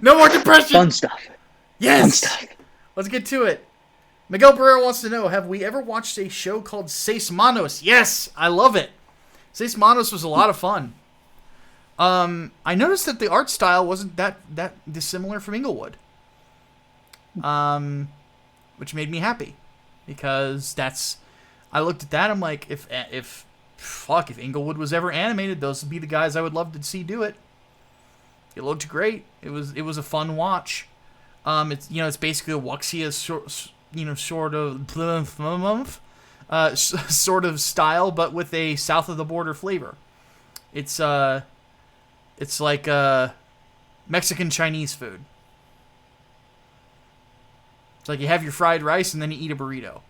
No more depression! Fun stuff. Yes! Fun stuff. Let's get to it. Miguel Barrera wants to know, have we ever watched a show called Seis Manos? Yes! I love it. Seis Manos was a lot of fun. I noticed that the art style wasn't that dissimilar from Inglewood. Which made me happy. Because I looked at that, I'm like, if Inglewood was ever animated, those would be the guys I would love to see do it. It looked great. It was a fun watch. It's basically a Wuxia sort of style, but with a south of the border flavor. It's like Mexican Chinese food. It's like you have your fried rice and then you eat a burrito.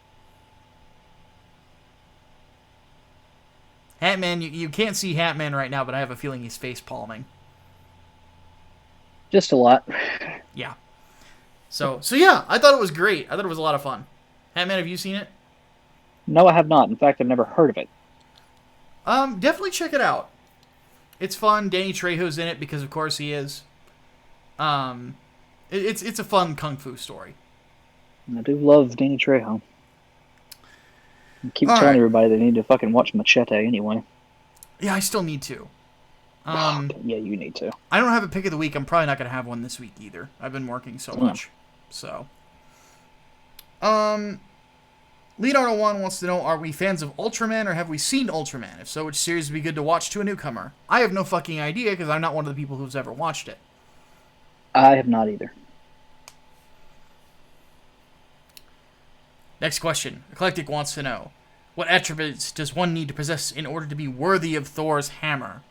Hatman, you can't see Hatman right now, but I have a feeling he's face palming. Just a lot. Yeah. So yeah, I thought it was great. I thought it was a lot of fun. Hatman, have you seen it? No, I have not. In fact, I've never heard of it. Definitely check it out. It's fun. Danny Trejo's in it because of course he is. It's a fun kung fu story. I do love Danny Trejo. I keep telling everybody they need to fucking watch Machete anyway. Yeah, I still need to. Yeah, you need to. I don't have a pick of the week. I'm probably not going to have one this week either. I've been working so much. So. Leonardo 1 wants to know, are we fans of Ultraman or have we seen Ultraman? If so, which series would be good to watch to a newcomer? I have no fucking idea because I'm not one of the people who's ever watched it. I have not either. Next question. Eclectic wants to know, what attributes does one need to possess in order to be worthy of Thor's hammer?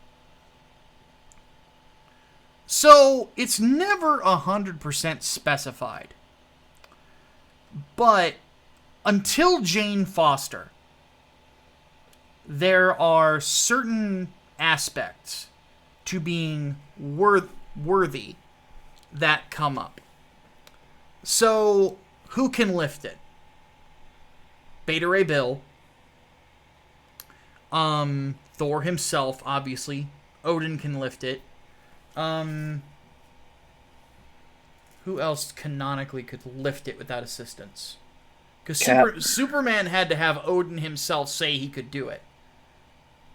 So, it's never 100% specified. But, until Jane Foster, there are certain aspects to being worthy that come up. So, who can lift it? Beta Ray Bill. Thor himself, obviously. Odin can lift it. Who else canonically could lift it without assistance? Because Superman had to have Odin himself say he could do it.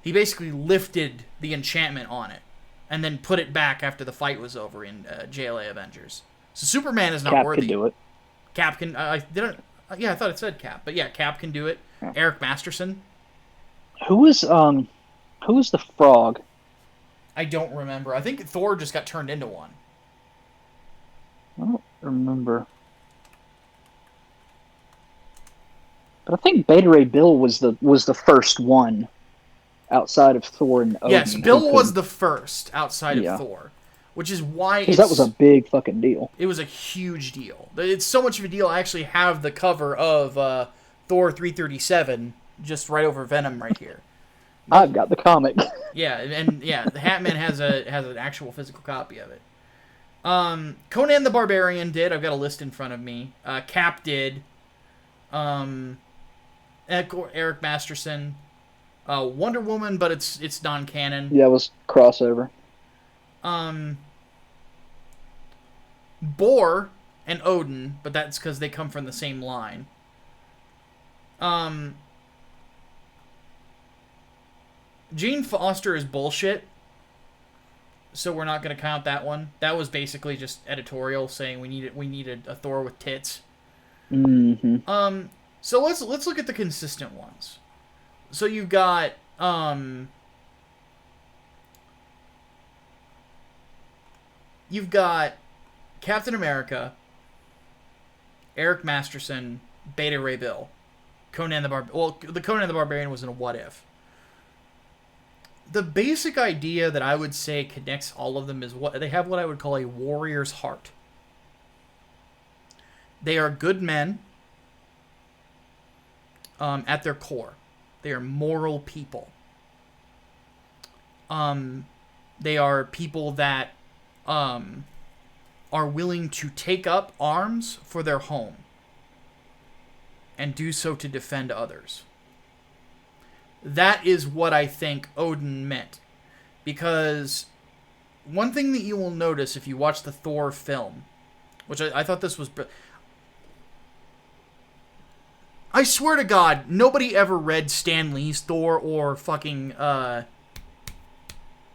He basically lifted the enchantment on it, and then put it back after the fight was over in JLA Avengers. So Superman is not worthy. Cap can do it. Cap can. I thought it said Cap, but yeah, Cap can do it. Yeah. Eric Masterson. Who is the frog? I don't remember. I think Thor just got turned into one. I don't remember. But I think Beta Ray Bill was the first one. outside of Thor and Odin. Yes, Bill was the first outside of Yeah. Thor, which is why Because that was a big fucking deal. it was a huge deal. It's so much of a deal. I actually have the cover of Thor 337 just right over Venom right here. I've got the comic. Yeah, and yeah, the Hatman has an actual physical copy of it. Conan the Barbarian did. I've got a list in front of me. Cap did. Eric Masterson. Wonder Woman, but it's non-canon. Yeah, it was crossover. Boar and Odin, but that's because they come from the same line. Jane Foster is bullshit, so we're not going to count that one. That was basically just editorial saying we needed a Thor with tits. Mm-hmm. So let's look at the consistent ones. So you've got Captain America, Eric Masterson, Beta Ray Bill, the Conan the Barbarian was in a What If. The basic idea that I would say connects all of them is they have what I would call a warrior's heart. They are good men at their core. They are moral people. They are people that are willing to take up arms for their home and do so to defend others. That is what I think Odin meant. Because one thing that you will notice if you watch the Thor film, which I thought this was... I swear to God, nobody ever read Stan Lee's Thor or fucking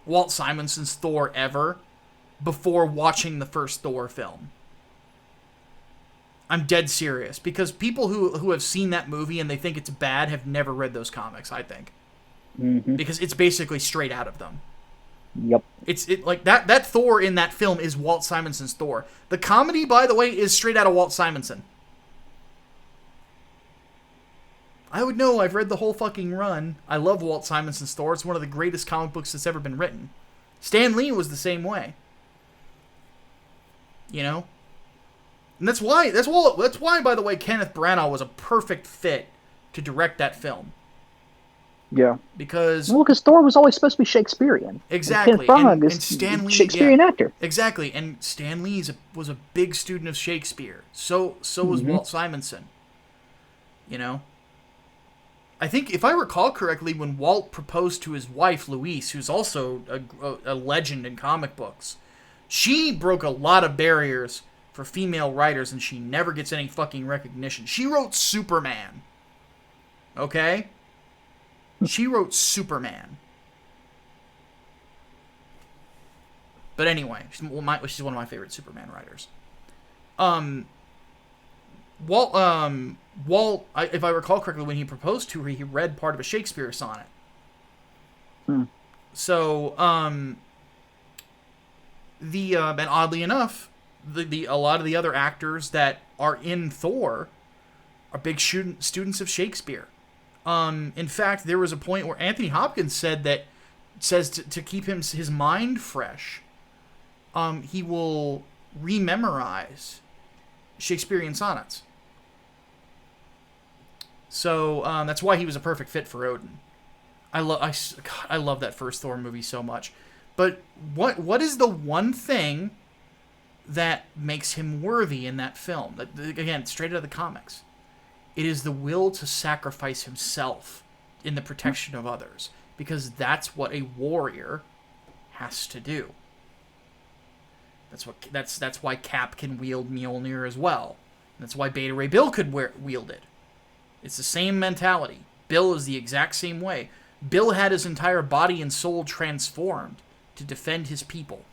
Walt Simonson's Thor ever before watching the first Thor film. I'm dead serious, because people who have seen that movie and they think it's bad have never read those comics, I think. Mm-hmm. Because it's basically straight out of them. Yep. It's like that Thor in that film is Walt Simonson's Thor. The comedy, by the way, is straight out of Walt Simonson. I would know. I've read the whole fucking run. I love Walt Simonson's Thor. It's one of the greatest comic books that's ever been written. Stan Lee was the same way. You know? And that's why, by the way, Kenneth Branagh was a perfect fit to direct that film. Yeah. Because Thor was always supposed to be Shakespearean. Exactly. And Stan Lee, Shakespearean actor. Exactly. And Stan Lee was a big student of Shakespeare. So was Walt Simonson. You know? I think, if I recall correctly, when Walt proposed to his wife, Louise, who's also a legend in comic books, she broke a lot of barriers for female writers, and she never gets any fucking recognition. She wrote Superman. Okay? She wrote Superman. But anyway, she's one of my favorite Superman writers. Walt, if I recall correctly, when he proposed to her, he read part of a Shakespeare sonnet. So, and oddly enough, a lot of the other actors that are in Thor are big students of Shakespeare. In fact, there was a point where Anthony Hopkins says to keep his mind fresh, he will rememorize Shakespearean sonnets. So that's why he was a perfect fit for Odin. I love that first Thor movie so much. But what is the one thing that makes him worthy in that film? Again, straight out of the comics. It is the will to sacrifice himself in the protection of others, because that's what a warrior has to do. That's why Cap can wield Mjolnir as well. That's why Beta Ray Bill could wield it. It's the same mentality. Bill is the exact same way. Bill had his entire body and soul transformed to defend his people.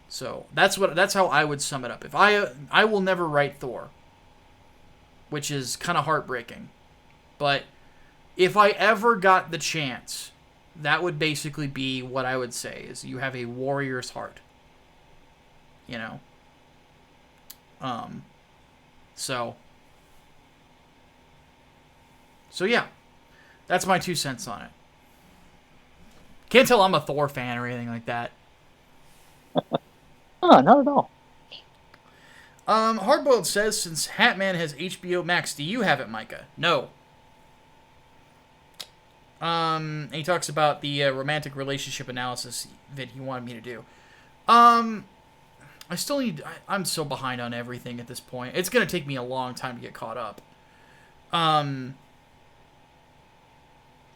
So that's how I would sum it up. If I will never write Thor, which is kind of heartbreaking, but if I ever got the chance, that would basically be what I would say, is you have a warrior's heart. You know? So yeah. That's my 2 cents on it. Can't tell I'm a Thor fan or anything like that. Oh, not at all. Hardboiled says, since Hatman has HBO Max, do you have it, Micah? No. And he talks about the romantic relationship analysis vid he wanted me to do. I still need... I'm so behind on everything at this point. It's going to take me a long time to get caught up.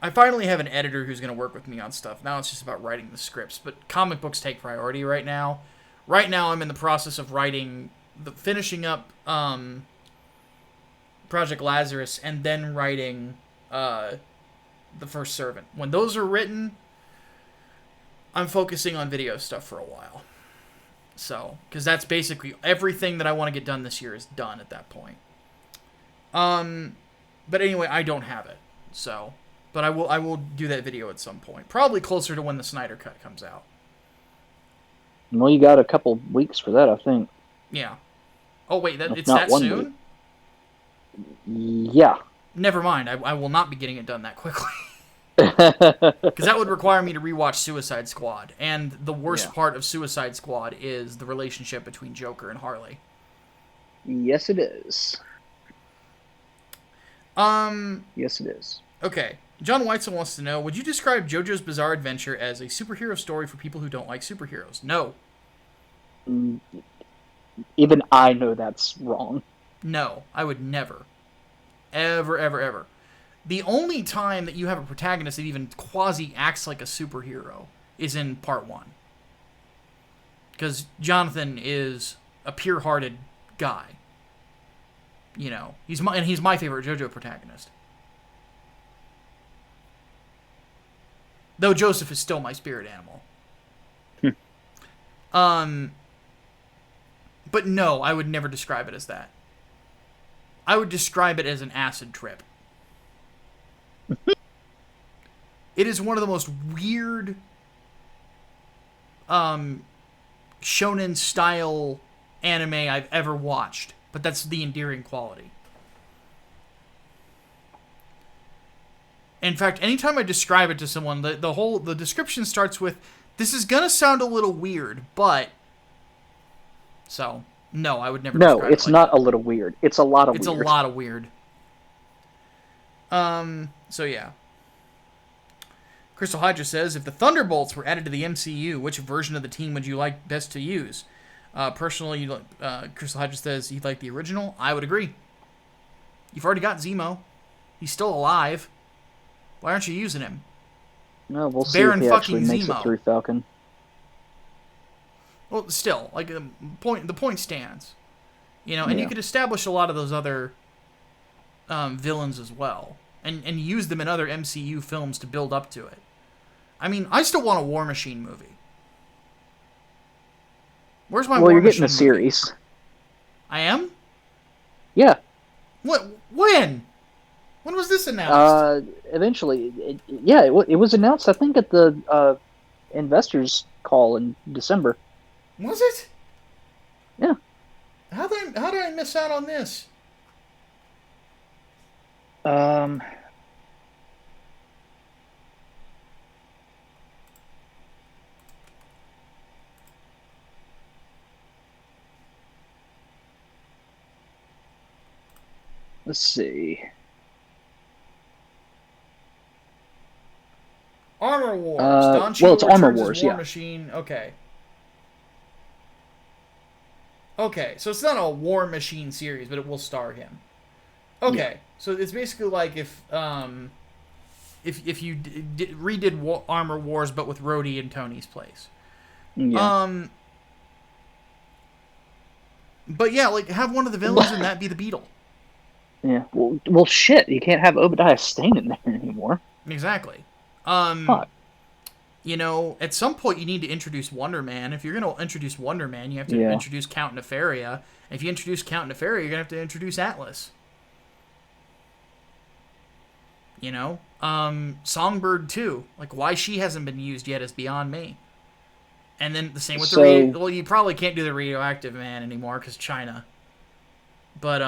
I finally have an editor who's going to work with me on stuff. Now it's just about writing the scripts. But comic books take priority right now. Right now I'm in the process of finishing up Project Lazarus and then writing The First Servant. When those are written, I'm focusing on video stuff for a while. So, because that's basically everything that I want to get done this year is done at that point. But anyway, I don't have it. So, but I will do that video at some point. Probably closer to when the Snyder Cut comes out. Well, you got a couple weeks for that, I think. Yeah. Oh, wait, it's not that 1 soon? week. Yeah. Never mind. I will not be getting it done that quickly. Because that would require me to rewatch Suicide Squad. And the worst part of Suicide Squad is the relationship between Joker and Harley. Yes, it is. Yes, it is. Okay. John Weitzel wants to know, would you describe JoJo's Bizarre Adventure as a superhero story for people who don't like superheroes? No. Even I know that's wrong. No. I would never. Ever, ever, ever. The only time that you have a protagonist that even quasi acts like a superhero is in part 1. Because Jonathan is a pure-hearted guy. You know, he's my favorite JoJo protagonist. Though Joseph is still my spirit animal. But no, I would never describe it as that. I would describe it as an acid trip. It is one of the most weird shonen style anime I've ever watched, but that's the endearing quality. In fact, anytime I describe it to someone, the description starts with, "This is gonna sound a little weird, but..." So, no, I would never describe it. No, it's not a little weird. It's a lot of weird. It's a lot of weird. So yeah. Crystal Hydra says, if the Thunderbolts were added to the MCU, which version of the team would you like best to use? Personally, Crystal Hydra says he'd like the original. I would agree. You've already got Zemo. He's still alive. Why aren't you using him? No, we'll see if he actually makes it through Falcon. Well, still, like the point stands. You know, and you could establish a lot of those other villains as well, and use them in other MCU films to build up to it. I mean, I still want a War Machine movie. Where's my War Machine? Well, you're getting a movie? series. I am? Yeah. What? When? When was this announced? Eventually. It was announced, I think, at the investors call in December. Was it? Yeah. How did I miss out on this? Let's see. Armor Wars. Don Cheadle well, it's Armor returns as Wars, War yeah. Machine. Okay. Okay, so it's not a War Machine series, but it will star him. Okay, yeah. So it's basically like if you redid Armor Wars, but with Rhodey in Tony's place. Yeah. But yeah, like have one of the villains and that be the Beetle. Yeah. Well, shit. You can't have Obadiah Stane in there anymore. Exactly. Fuck. You know, at some point you need to introduce Wonder Man. If you're going to introduce Wonder Man, you have to introduce Count Nefaria. If you introduce Count Nefaria, you're going to have to introduce Atlas. You know? Songbird, too. Like, why she hasn't been used yet is beyond me. And then the same with well, you probably can't do the Radioactive Man anymore because China. But,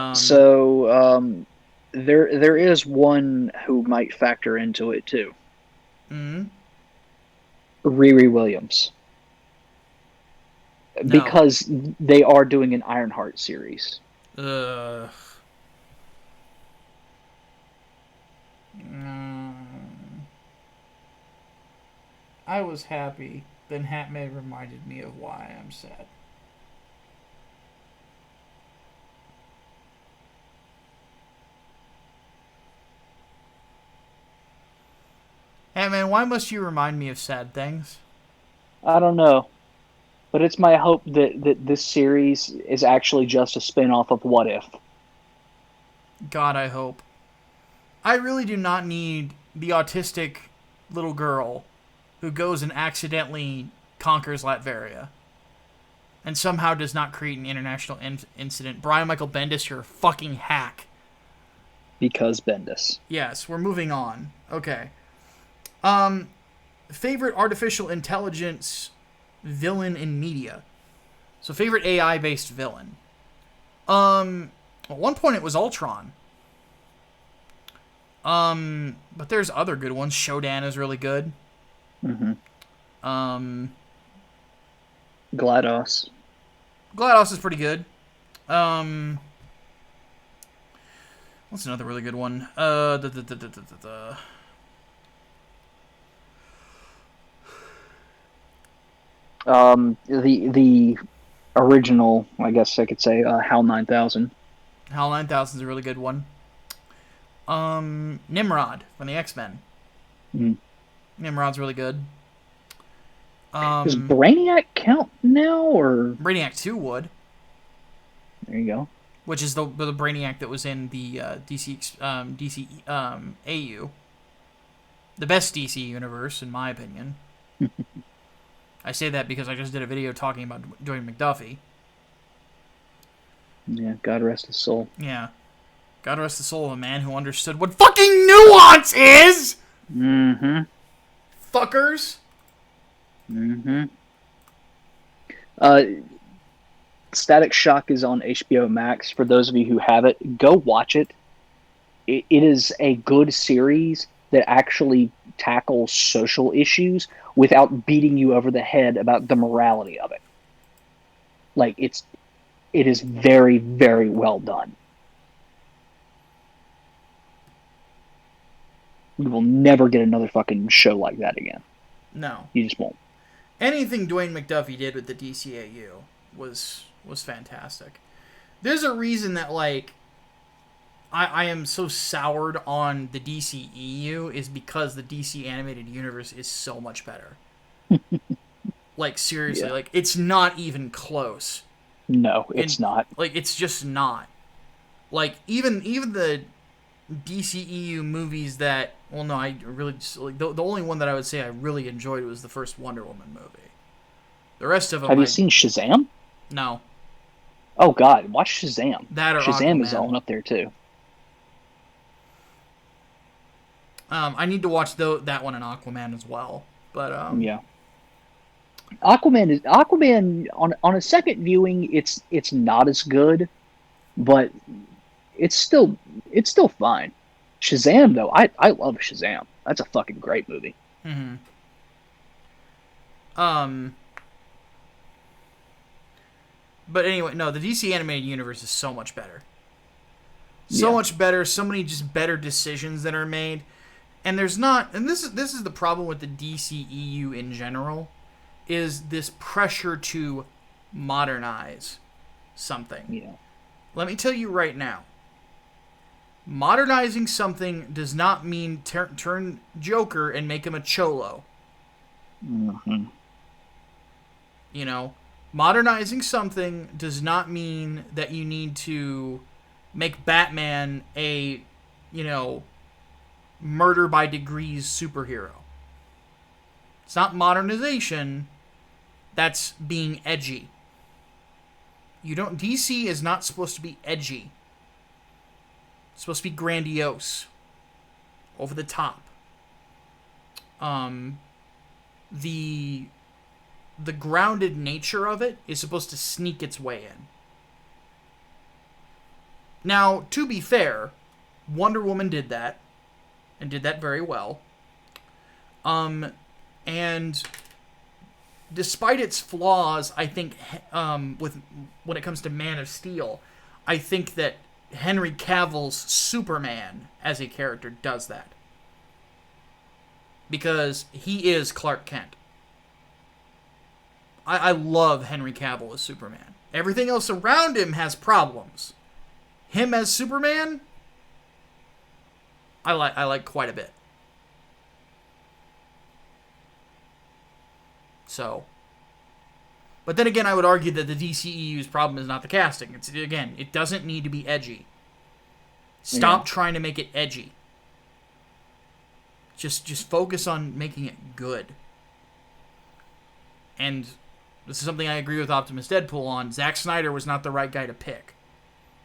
There is one who might factor into it too. Mm? Riri Williams, No. because they are doing an Ironheart series. Ugh. Mm. I was happy. Then Hatman reminded me of why I'm sad. Hatman, why must you remind me of sad things? I don't know, but it's my hope that this series is actually just a spin-off of What If. God, I hope. I really do not need the autistic little girl who goes and accidentally conquers Latveria and somehow does not create an international incident. Brian Michael Bendis, you're a fucking hack. Because Bendis. Yes, we're moving on. Okay. Favorite artificial intelligence villain in media. So favorite AI based villain. At one point it was Ultron. But there's other good ones. Shodan is really good. Mm-hmm. Um, GLaDOS. GLaDOS is pretty good. What's another really good one? The original, I guess I could say, HAL 9000. HAL 9000 is a really good one. Nimrod from the X-Men. Mm. Nimrod's really good. Does Brainiac count now, or Brainiac 2 would. there you go. Which is the Brainiac that was in the DC AU. The best DC universe, in my opinion. I say that because I just did a video talking about Dwayne McDuffie. Yeah, God rest his soul. Yeah. God rest the soul of a man who understood what fucking nuance is! Mm-hmm. Fuckers. Mm-hmm. Static Shock is on HBO Max. For those of you who have it, go watch it. It is a good series that actually tackles social issues without beating you over the head about the morality of it. Like, it is very, very well done. You will never get another fucking show like that again. No. You just won't. Anything Dwayne McDuffie did with the DCAU was fantastic. There's a reason that, like, I am so soured on the DCEU is because the DC animated universe is so much better. Like, seriously, Yeah. like, it's not even close. No, it's not. Like, it's just not. Like, even the DCEU movies that, well, no, I really just, like, the only one that I would say I really enjoyed was the first Wonder Woman movie. The rest of them, Have you seen Shazam? No. Oh God, watch Shazam. That or Shazam Aquaman. is on up there too. I need to watch that one and Aquaman as well. But Yeah. Aquaman on a second viewing, it's not as good, but it's still fine. Shazam though, I love Shazam. That's a fucking great movie. Mm-hmm. But anyway, no, the DC animated universe is so much better. So much better. So many just better decisions that are made, and there's not. And this is the problem with the DCEU in general, is this pressure to modernize something. Yeah. Let me tell you right now. Modernizing something does not mean turn Joker and make him a cholo. Mm-hmm. You know, modernizing something does not mean that you need to make Batman a, murder by degrees superhero. It's not modernization. That's being edgy. DC is not supposed to be edgy. It's supposed to be grandiose. Over the top. The grounded nature of it is supposed to sneak its way in. Now, to be fair, Wonder Woman did that, and did that very well. And despite its flaws, I think when it comes to Man of Steel, I think that Henry Cavill's Superman as a character does that. Because he is Clark Kent. I love Henry Cavill as Superman. Everything else around him has problems. Him as Superman, I like quite a bit. So, but then again, I would argue that the DCEU's problem is not the casting. It doesn't need to be edgy. Stop trying to make it edgy. Just focus on making it good. And this is something I agree with Optimus Deadpool on. Zack Snyder was not the right guy to pick.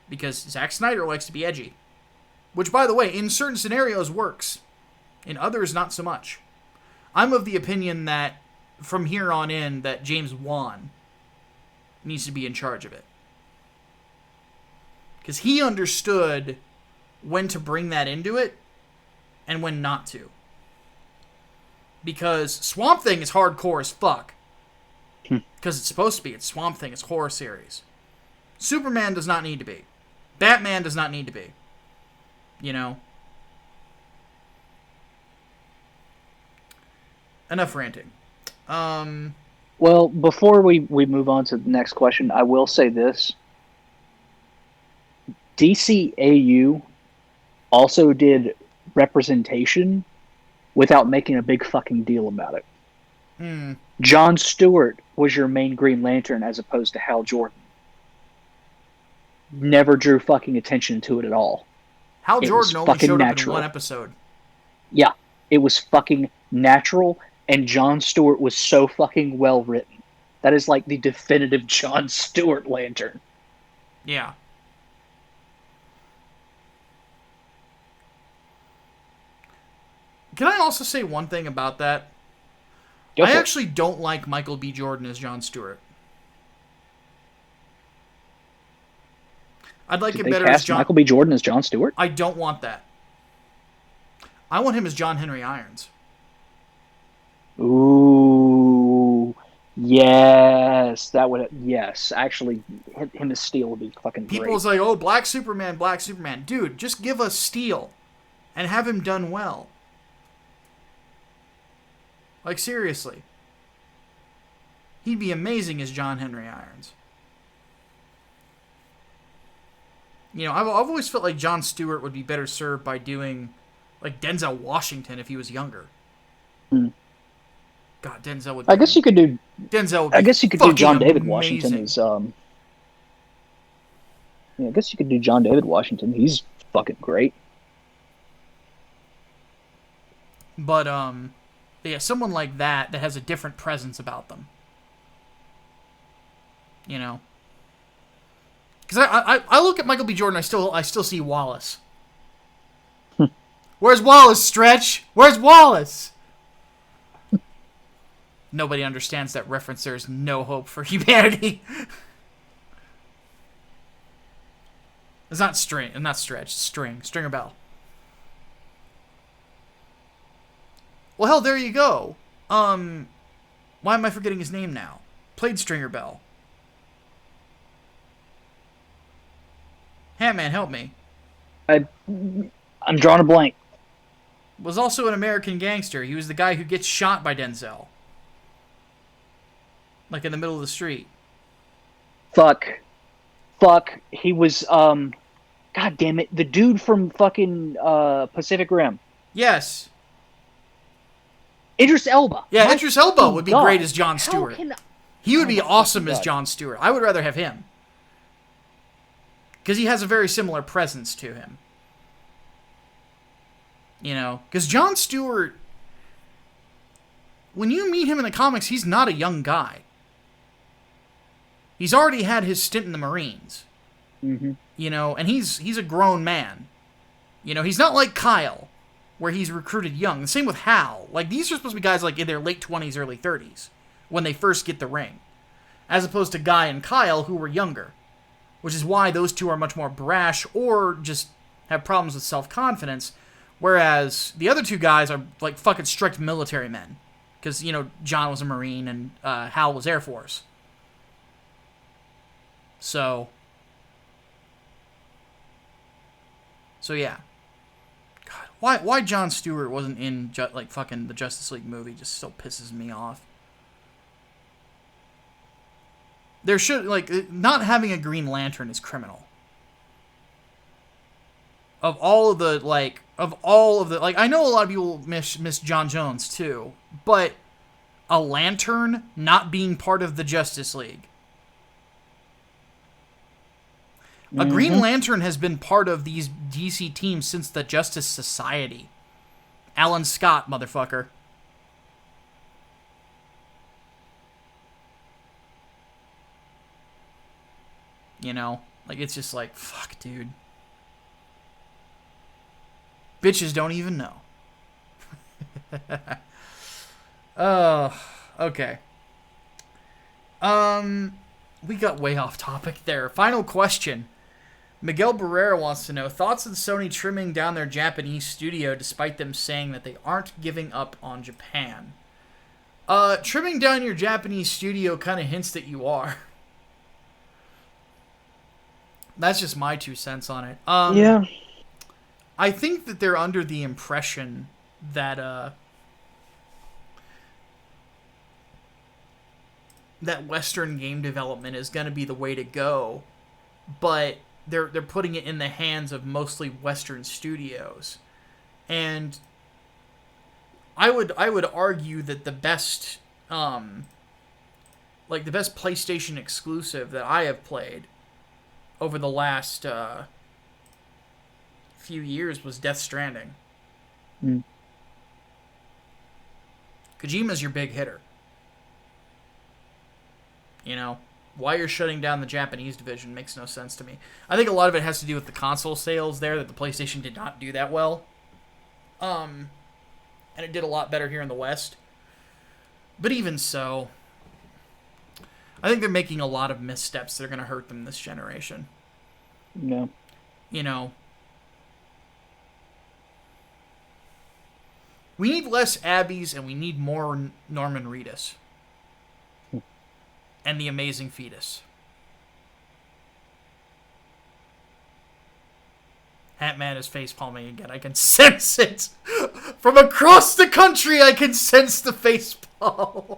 Because Zack Snyder likes to be edgy. Which, by the way, in certain scenarios works. In others, not so much. I'm of the opinion that from here on in, that James Wan needs to be in charge of it. Because he understood when to bring that into it and when not to. Because Swamp Thing is hardcore as fuck. Because it's supposed to be. It's Swamp Thing. It's horror series. Superman does not need to be. Batman does not need to be. You know? Enough ranting. Well, before we move on to the next question, I will say this. DCAU also did representation without making a big fucking deal about it. Jon Stewart was your main Green Lantern as opposed to Hal Jordan. Never drew fucking attention to it at all. Hal Jordan only showed up in one episode. Yeah, it was fucking natural, and Jon Stewart was so fucking well written. That is like the definitive Jon Stewart Lantern. Yeah. Can I also say one thing about that? I actually don't like Michael B. Jordan as Jon Stewart. I'd like it better as Michael B. Jordan as Jon Stewart? I don't want that. I want him as John Henry Irons. Ooh, yes, that would. Yes, actually, him as Steel would be fucking great. People's like, oh, Black Superman, dude. Just give us Steel, and have him done well. Like seriously, he'd be amazing as John Henry Irons. You know, I've always felt like Jon Stewart would be better served by doing, like, Denzel Washington if he was younger. God, Denzel would. I guess you could do. Denzel. Would I guess you could do John David amazing. Washington as. Yeah, I guess you could do John David Washington. He's fucking great. But yeah, someone like that has a different presence about them. You know. Because I look at Michael B. Jordan, I still see Wallace. Where's Wallace, Stretch? Where's Wallace? Nobody understands that reference. There's no hope for humanity. It's not Stretch. It's Stringer Bell. Well, hell, there you go. Why am I forgetting his name now? Played Stringer Bell. Hatman, help me. I'm drawing a blank. Was also an American gangster. He was the guy who gets shot by Denzel. Like in the middle of the street. Fuck. He was, God damn it. The dude from fucking, Pacific Rim. Yes. Idris Elba. Yeah, Idris Elba would be great as Jon Stewart. He would be awesome as God. Jon Stewart. I would rather have him. Because he has a very similar presence to him. You know? Because Jon Stewart, when you meet him in the comics, he's not a young guy. He's already had his stint in the Marines. Mm-hmm. You know, and he's a grown man. You know, he's not like Kyle, where he's recruited young. The same with Hal. Like, these are supposed to be guys like in their late 20s, early 30s, when they first get the ring. As opposed to Guy and Kyle, who were younger. Which is why those two are much more brash or just have problems with self-confidence, whereas the other two guys are like fucking strict military men. Because, John was a Marine and Hal was Air Force. So yeah. God, why Jon Stewart wasn't in fucking the Justice League movie just still pisses me off. There should, not having a Green Lantern is criminal. Of all of the, I know a lot of people miss Jon Jones too, but a Lantern not being part of the Justice League. A Green Lantern has been part of these DC teams since the Justice Society. Alan Scott, motherfucker. It's just like, fuck, dude. Bitches don't even know. Oh, okay. We got way off topic there. Final question. Miguel Barrera wants to know, thoughts on Sony trimming down their Japanese studio despite them saying that they aren't giving up on Japan? Trimming down your Japanese studio kind of hints that you are. That's just my 2 cents on it. Yeah. I think that they're under the impression that that Western game development is going to be the way to go, but they're putting it in the hands of mostly Western studios, and I would argue that the best the best PlayStation exclusive that I have played over the last few years was Death Stranding. Kojima's your big hitter. Why you're shutting down the Japanese division makes no sense to me. I think a lot of it has to do with the console sales there, that the PlayStation did not do that well. And it did a lot better here in the West. But even so, I think they're making a lot of missteps that are going to hurt them this generation. No. We need less Abbeys and we need more Norman Reedus. And the Amazing Fetus. Hatman is facepalming again. I can sense it! From across the country, I can sense the facepalm.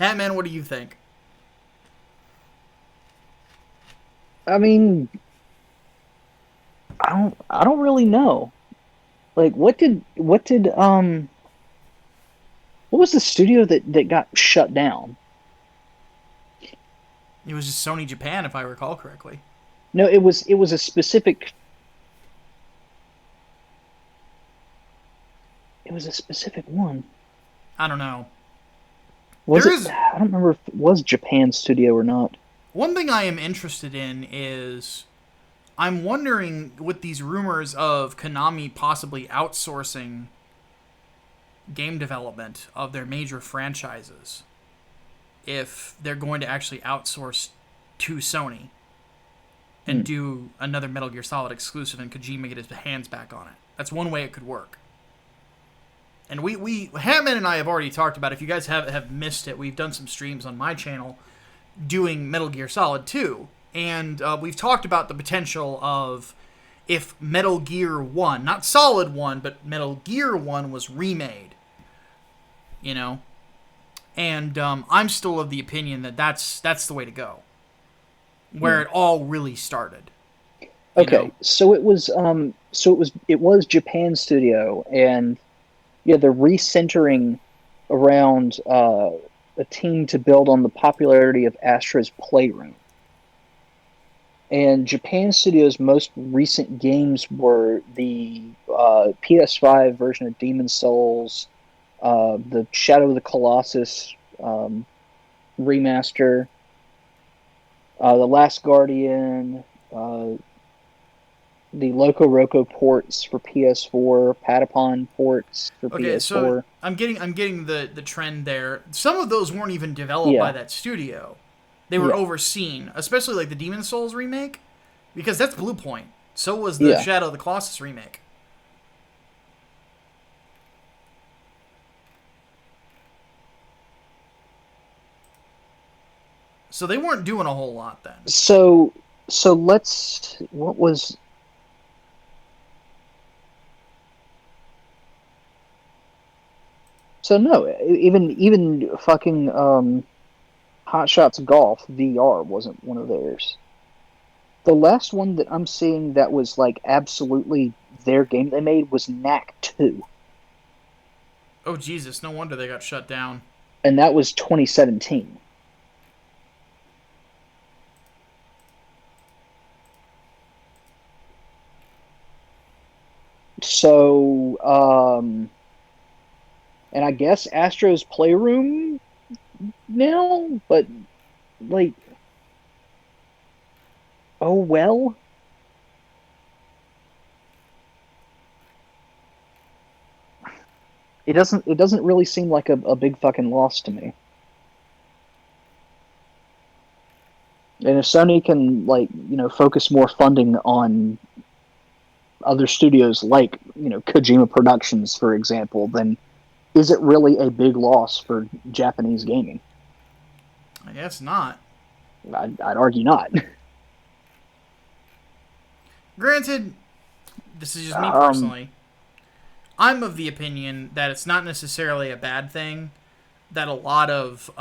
Hatman, what do you think? I mean, I don't really know. What was the studio that got shut down? It was just Sony Japan, if I recall correctly. No, it was a specific. It was a specific one. I don't know. I don't remember if it was Japan studio or not. One thing I am interested in is, I'm wondering, with these rumors of Konami possibly outsourcing game development of their major franchises, if they're going to actually outsource to Sony and do another Metal Gear Solid exclusive and Kojima get his hands back on it. That's one way it could work. And Hatman and I have already talked about it. If you guys have missed it, we've done some streams on my channel doing Metal Gear Solid 2. And we've talked about the potential of if Metal Gear 1, not Solid 1, but Metal Gear 1 was remade. And I'm still of the opinion that that's the way to go. Where it all really started. Okay, so it was Japan studio, and they're recentering around a team to build on the popularity of Astra's Playroom. And Japan Studio's most recent games were the PS5 version of Demon's Souls, the Shadow of the Colossus remaster, The Last Guardian, the Loco Roco ports for PS4, Patapon ports for Okay, so PS4. I'm getting the trend there. Some of those weren't even developed by Yeah, that studio. They were yeah, overseen, especially like the Demon Souls remake, because that's Blue Point. So was the yeah. Shadow of the Colossus remake. So they weren't doing a whole lot then. So so let's what was so no even fucking Hot Shots Golf VR wasn't one of theirs. The last one that I'm seeing that was like absolutely their game they made was Knack 2, Oh Jesus, no wonder they got shut down. and that was 2017. So, and I guess Astro's Playroom now, but like, oh well. It doesn't really seem like a big fucking loss to me. And if Sony can like, focus more funding on other studios like, Kojima Productions, for example, then is it really a big loss for Japanese gaming? I guess not. I'd argue not. Granted, this is just me Um, personally. I'm of the opinion that it's not necessarily a bad thing that a lot of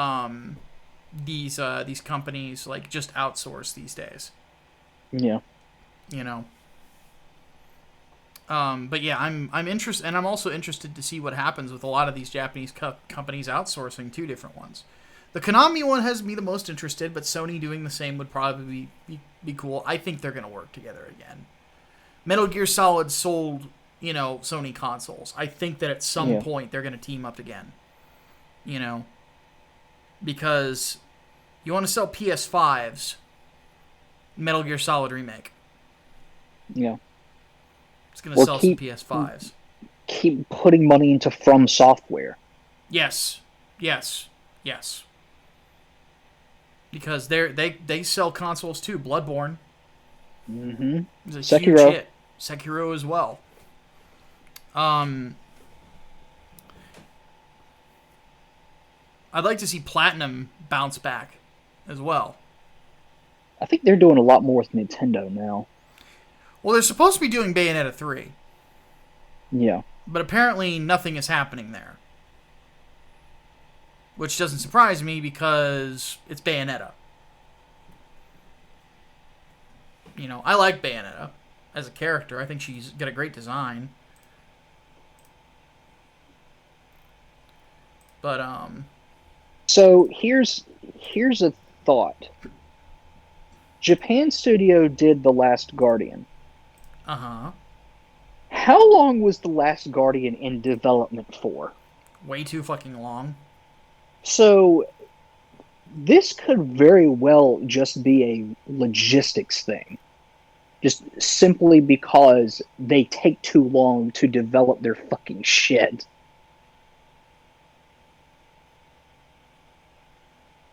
these companies like just outsource these days. yeah, You know. But yeah, I'm interested, and I'm also interested to see what happens with a lot of these Japanese companies outsourcing two different ones. The Konami one has me the most interested, but Sony doing the same would probably be cool. I think they're gonna work together again. Metal Gear Solid sold, Sony consoles. I think that at some yeah, point they're gonna team up again. You know, because you want to sell PS5s, Metal Gear Solid remake. yeah. It's gonna Or sell some PS5s. keep putting money into From Software. Yes, yes, yes. Because they sell consoles too. Bloodborne Mm-hmm. is a huge Sekiro. hit. Sekiro as well. Um, I'd like to see Platinum bounce back as well. I think they're doing a lot more with Nintendo now. Well, they're supposed to be doing Bayonetta 3, Yeah. but apparently nothing is happening there. Which doesn't surprise me because it's Bayonetta. I like Bayonetta as a character. I think she's got a great design. But So here's a thought. Japan Studio did The Last Guardian. uh-huh. How long was The Last Guardian in development for? Way too fucking long. So this could very well just be a logistics thing. Just simply because they take too long to develop their fucking shit.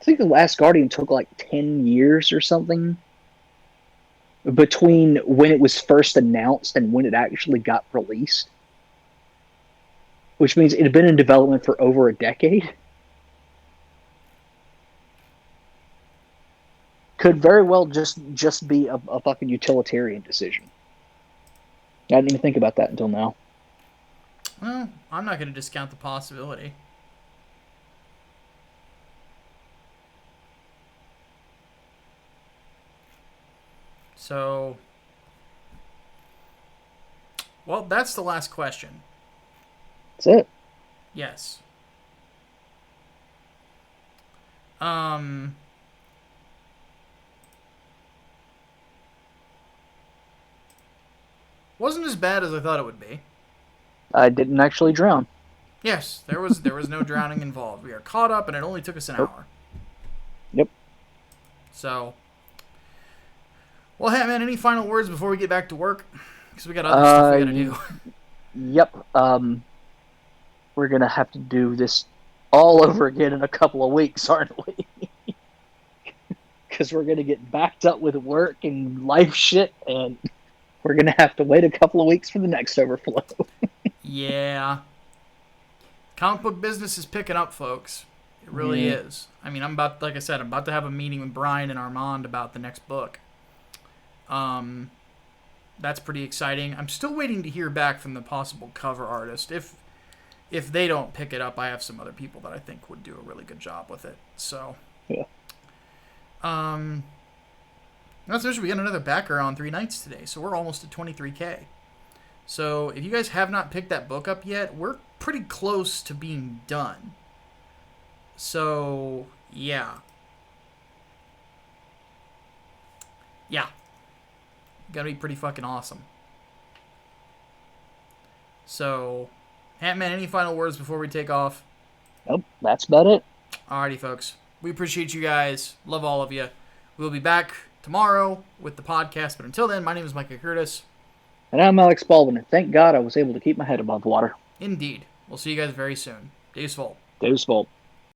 I think The Last Guardian took like 10 years or something between when it was first announced and when it actually got released, which means it had been in development for over a decade. Could very well just be a fucking utilitarian decision. I didn't even think about that until now. Well, I'm not going to discount the possibility. So, well, that's the last question. That's it. Yes. Um, wasn't as bad as I thought it would be. I didn't actually drown. Yes, there was no drowning involved. We are caught up, and it only took us an Nope. hour. Yep. So, Well, Hatman, any final words before we get back to work? Because we got other stuff we got to do. Yep. We're gonna have to do this all over again in a couple of weeks, aren't we? Because we're gonna get backed up with work and life shit, and we're gonna have to wait a couple of weeks for the next Overflow. Yeah. Comic book business is picking up, folks. It really is. I mean, like I said, I'm about to have a meeting with Brian and Armand about the next book. That's pretty exciting. I'm still waiting to hear back from the possible cover artist. If they don't pick it up, I have some other people that I think would do a really good job with it. So, yeah. Not so much. We got another backer on 3 nights today, so we're almost at 23K. So if you guys have not picked that book up yet, we're pretty close to being done. So, yeah. Yeah. Gonna be pretty fucking awesome. So, Ant-Man, any final words before we take off? Nope, that's about it. Alrighty, folks. We appreciate you guys. Love all of you. We'll be back tomorrow with the podcast, but until then, my name is Micah Curtis. And I'm Alex Baldwin, and thank God I was able to keep my head above water. Indeed. We'll see you guys very soon. Deus Volt. Deus Volt.